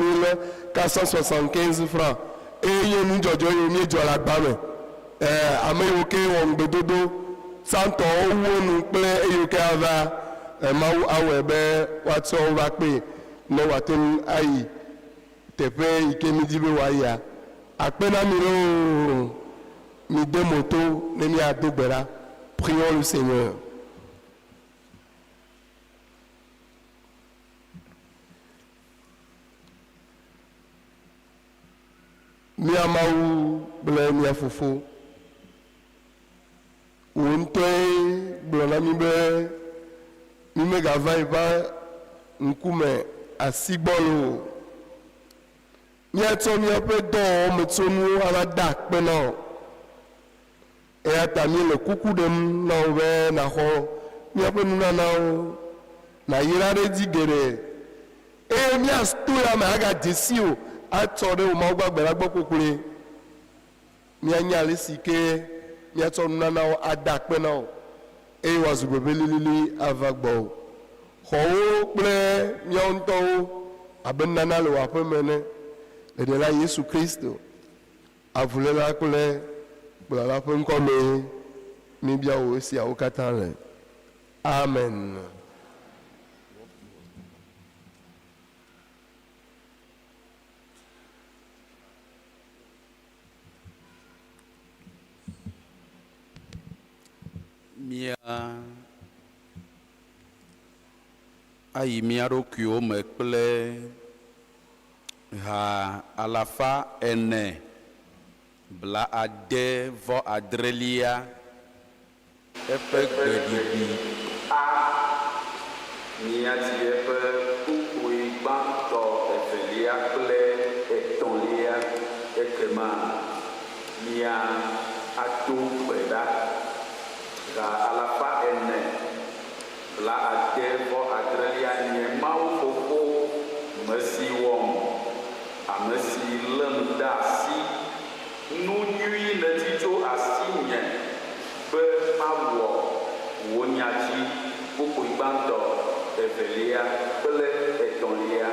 475 francs et il nous jojo il nous la bame ameyoke on bedodo santo owo nu ple eyoke ava mawu awebe watso va pe no watem ayi tepe ikemidibe waya apena miro mi deux motos ne mi adogbera. Prions le Seigneur. Mi amaou ble mi afofo. Untoy blona mi be mi me gava iba nkume asibolo. Mi ato mi ape do me tsonu ala dak pena. Et à ta le coucou de m'envoie na ho mi ape nuna na o na yira de digere e mi astoya ma aga desio atore o ma gba gbera gbo kokure mi anya le sike mi ato nuna na o adakpe na o e wa zugbe lili avagbo ho ple mi onto abenna na le wa pe mene e de la Yesu Kristo avule la kule la fin comme ni bien aussi au Qatar. Amen. Mia ayi miaro kio me kple ha alafa ene bla ade vo adrelia epe gbedibi a miati epe kukui banto efelia kple etolia ekema mia ato gbeda ga alafa ene bla ade vo adrelia nye mawu fofo mesi wom amesi lem da si nous nuit le titre à signe be awo wonyati beaucoup ibando evelia ple etolia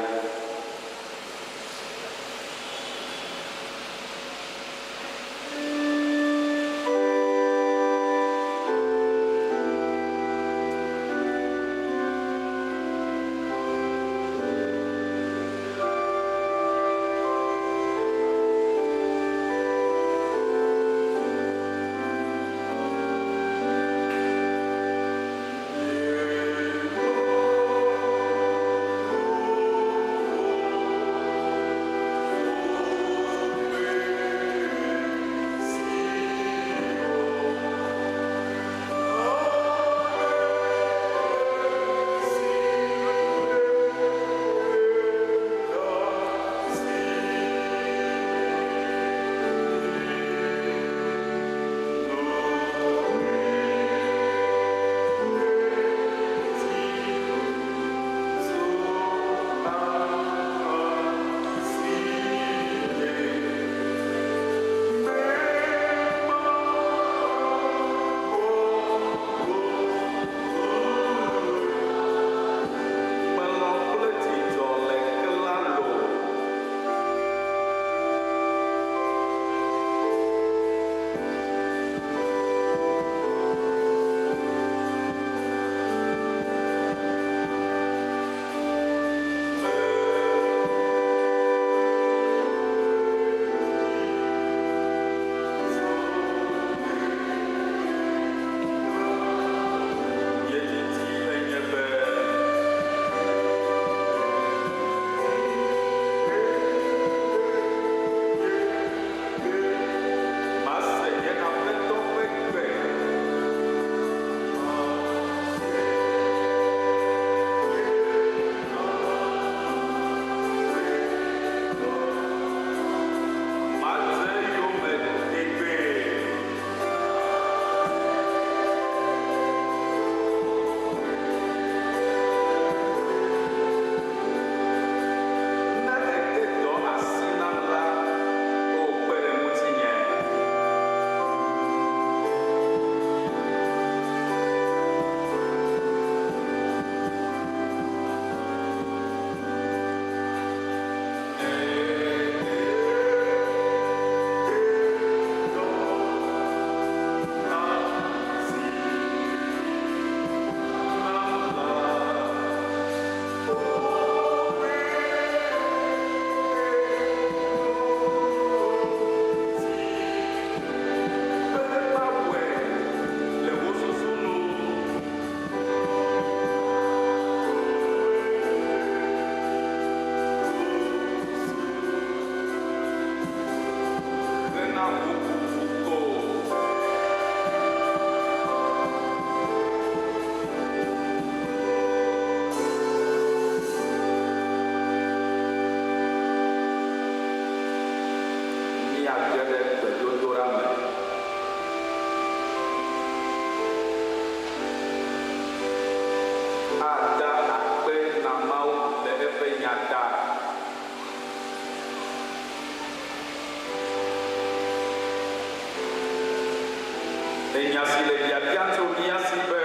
eye nya si le biabia tso mia si be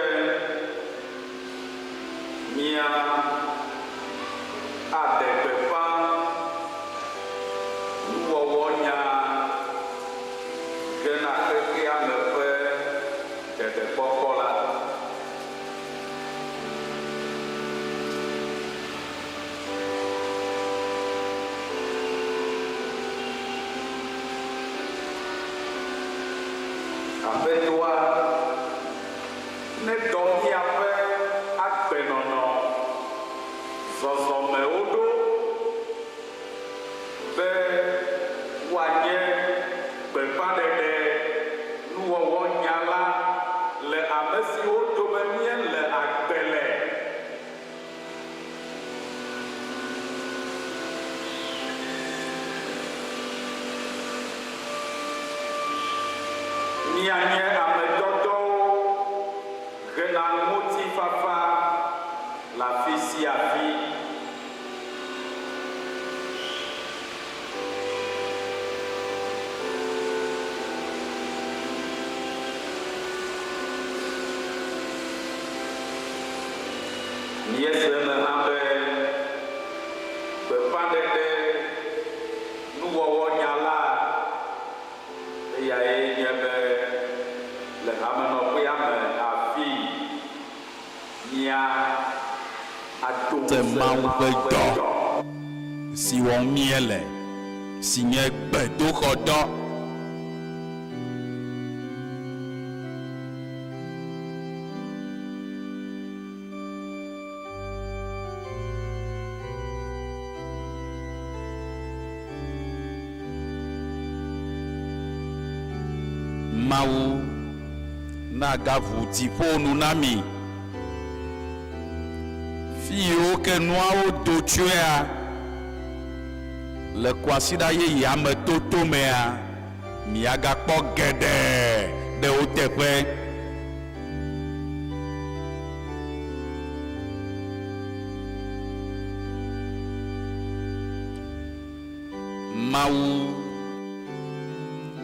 mia adegbeƒa nuwɔwɔ nya gena xexea me ƒe dedekpɔkpɔ la. Aƒetɔa ne dɔ miaƒe agbenɔnɔ zɔzɔmewo ɖo be woanye gbeƒãɖeɖe nuwɔwɔ nya la le ame siwo dome míele agbe le. Mianye ame dɔdɔwo hena ŋutifafa le afi sia afi. Miese me hã be gbeƒãɖeɖe nuwɔwɔ nya la eyae nye be le amenɔƒea me afi mia ato te Mawu ƒe dɔ si wɔm míele si nye gbedoxɔdɔ. Mawu na gaʋu dziƒo nu na mi fi yiwo ke nuawo do tsoea le kɔasiɖa yeyea me toto mea miagakpɔ geɖe ɖe wo teƒe. Mawu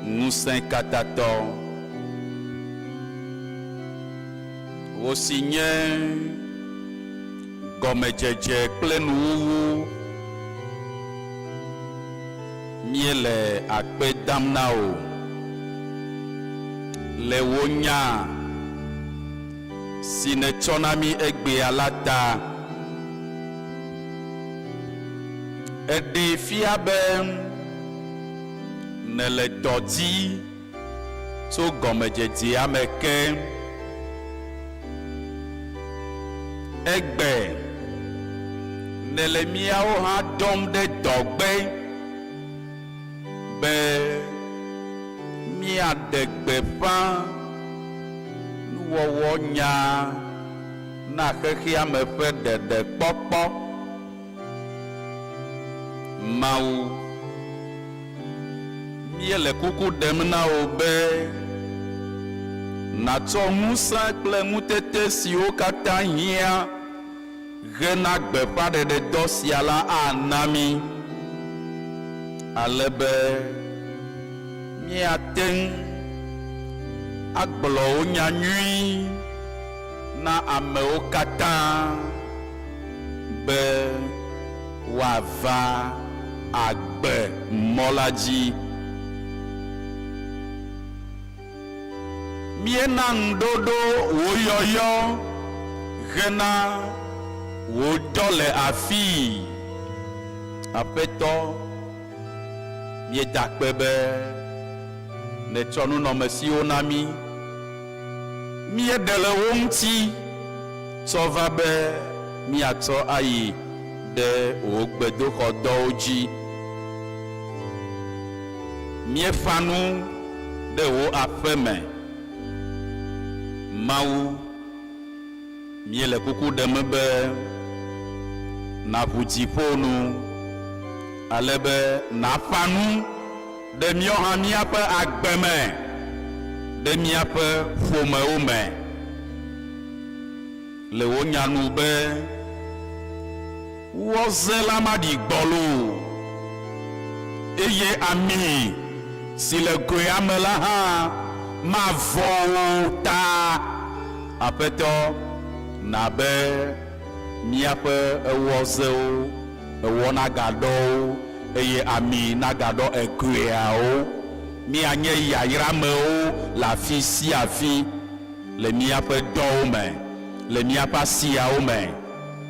ŋusẽkatãtɔ wo si nye gɔmedzedze kple nuwuwu míele akpe dam na o le wo nya si nètsɔ na mí egbea la ta. Eɖee fia be ne le dɔdzi tso gɔmedzedzea me ke egbe ne le míawo hã dɔm ɖe dɔgbe be míaɖe gbeƒã nuwɔwɔ nya na xexea me ƒe ɖeɖekpɔkpɔ. Mawu míele kuku ɖem na wo be nàtsɔ ŋusẽ kple ŋutete siwo katã hiã hena gbeƒãɖeɖe dɔ sia la ana mí ale be míate ŋu agblɔ wo nyanyui na amewo katã be woava agbe mɔ la dzi. Miena ŋuɖoɖo wo yɔyɔ hena wo dɔ le afii. Aƒetɔ, mieda akpe be nètsɔ nunɔmesiwo na mí. Míeɖe le wo ŋuti tsɔ va be míatsɔ ayi ɖe wo gbedoxɔdɔwo dzi. Míefa nu ɖe wo aƒe me. Mawu, míele kuku ɖem be nàʋu dziƒo nu ale be nàƒã nu ɖe míawo hã míaƒe agbe me ɖe míaƒe ƒomewo me le wo nya nu be wɔze la maɖi gbɔlo eye ami si le goea me la hã ma vɔwo ta aƒetɔ na be míaƒe ewɔzewo ewɔ nagadɔwo eye ami nagadɔ egoeawo míanye yayramewo le afi sia afi le míaƒe dɔwo me le míaƒe asiawo me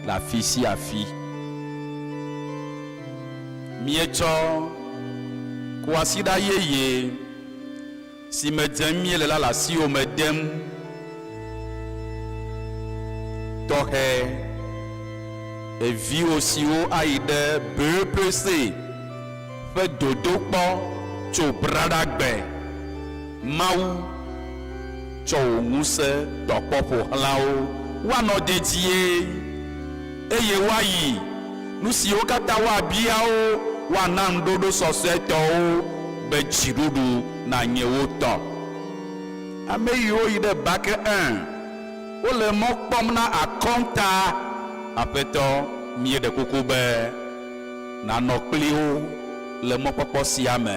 le afi sia afi. Míetsɔ kuasiɖa yeye si me dzem míele la le asiwo me dem tɔxɛ eviwo siwo ayi ɖe BEPC ƒe dodokpɔ tso braɖagbe Mawu tsɔ wò ŋusẽ tɔkpɔ ƒo xlãwo woanɔ dedie eye woayi nu siwo katã woabiawo woana ŋuɖoɖo sɔsɔetɔwo be dziɖuɖu nanye wo tɔ. Ame yiwo yi ɖe BAC 1 wole mɔ kpɔm na akɔnta aƒetɔ míeɖe kuku be nanɔ kpli wo le mɔkpɔkpɔ sia me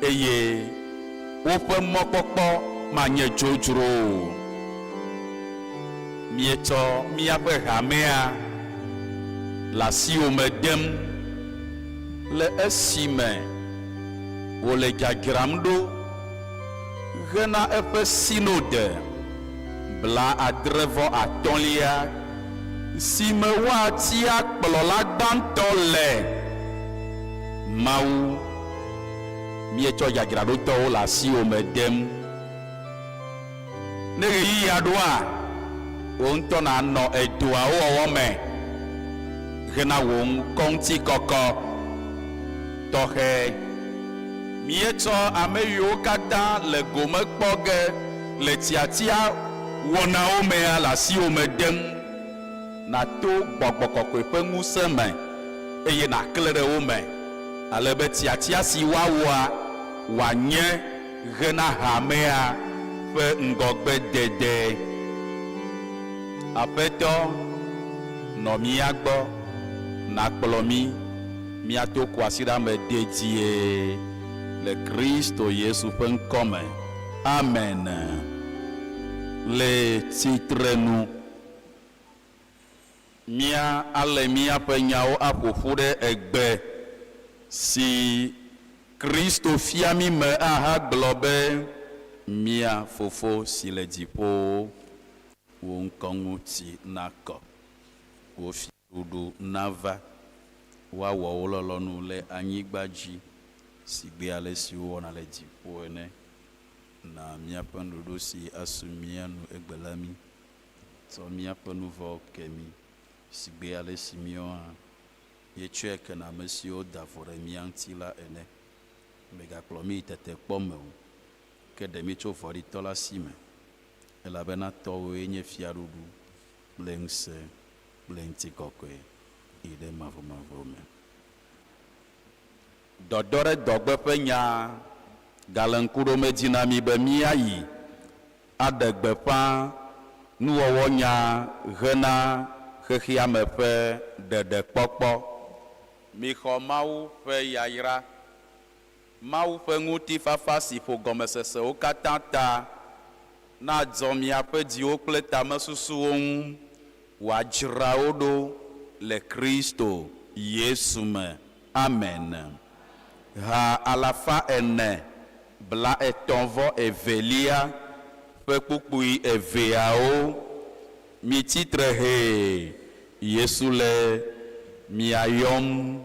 eye woƒe mɔkpɔkpɔ manye dzodzro o. Míetsɔ míaƒe hamea le asiwo me dem le esime wòle dzadzram ɖo hena eƒe sinode bla 75 si me woatia kplɔla gbãtɔ le. Mawu míetsɔ dzadzraɖotɔwo le asiwo me dem. Ne ɣeyiɣia ɖoa wò ŋutɔ nanɔ edoawo wɔwɔ me hena wò ŋkɔŋutikɔkɔ tɔxɛ. Míetsɔ ame yiwo katã le gome kpɔ ge le tiatia wɔnawo mea le asiwo me dem nato gbɔgbɔ kɔkɔe ƒe ŋusẽ me eye naklẽ ɖe wo me ale be tiatia si woawɔa wòanye hena hamea ƒe ŋgɔgbedede. Aƒetɔ nɔ mía gbɔ nakplɔ mí míato kuasiɖa me dedie le Kristo Yesu ƒe ŋkɔ me. Amen. Le tsitrenu mía ale míaƒe nyawo aƒoƒu ɖe egbe si Kristo fia mí me aha gblɔ be mía Fofo si le dziƒo wò ŋkɔ ŋuti nakɔ wò fiaɖuɖu nava woawɔ wo lɔlɔ̃nu le anyigba dzi sigbe ale si wowɔna le dziƒo ene na míaƒe nuɖuɖu si asu mía nu egbe la mí tsɔ míaƒe nu vɔ ke mí sigbe ale si míawo hã yetsɔe ke na ame siwo da vɔ ɖe mía ŋuti la ene. Megakplɔ mí tetekpɔ me o ke ɖe mí tso vɔ̃ɖitɔ la si me elabena tɔwoe nye fiaɖuɖu kple ŋusẽ kple ŋutikɔkɔe yi ɖe mavɔmavɔ me. Dɔdɔ ɖe dɔgbe ƒe nya gale ŋkuɖome dzi na mí be míayi aɖe gbeƒã nuwɔwɔ nya hena xexea me ƒe ɖeɖekpɔkpɔ. Mixɔ Mawu ƒe yayra, Mawu ƒe ŋutifafa si ƒo gɔmesesewo katã ta nadzɔ miaƒe dziwo kple tamesusuwo ŋu wòadzra wo ɖo le Kristo Yesu me. Amen. Ha 432 ƒe kpukpui eveawo mi tsitre he Yesu le mia yɔm.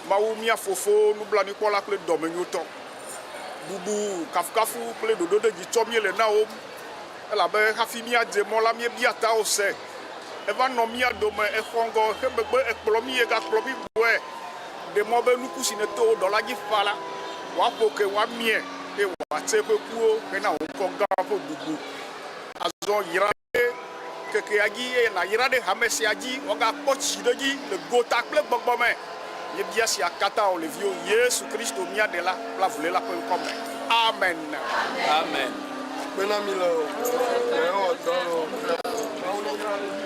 Mawu mia fofo nublanikpɔla kple dɔmenyotɔ. Bubu kafukafu kple ɖoɖo ɖe dzi tsɔ mie le na wo. Elabe hafi míadze mɔ la míebia ta wo se. Eva nɔ mía dome exɔ ŋgɔ xe megbe ekplɔ mi ye gakplɔ mi gbɔe. Ɖe mɔ be nuku si ne to wo dɔ la dzi fa la woaƒo ke woamie eye woatse eƒe kuwo hena wo ŋkɔ gã ƒe bubu. Azɔ yra ɖe kekea dzi eye nàyra ɖe hame sia dzi wogakpɔ tsi ɖe dzi le gota kple gbɔgbɔ me. Míebia sia katã wo le viwo Yesu Kristo míaɖela kple avuléla ƒe ŋkɔ me. Amen. Amen. Bena mi le o. Ewɔ dɔ le o. Amen.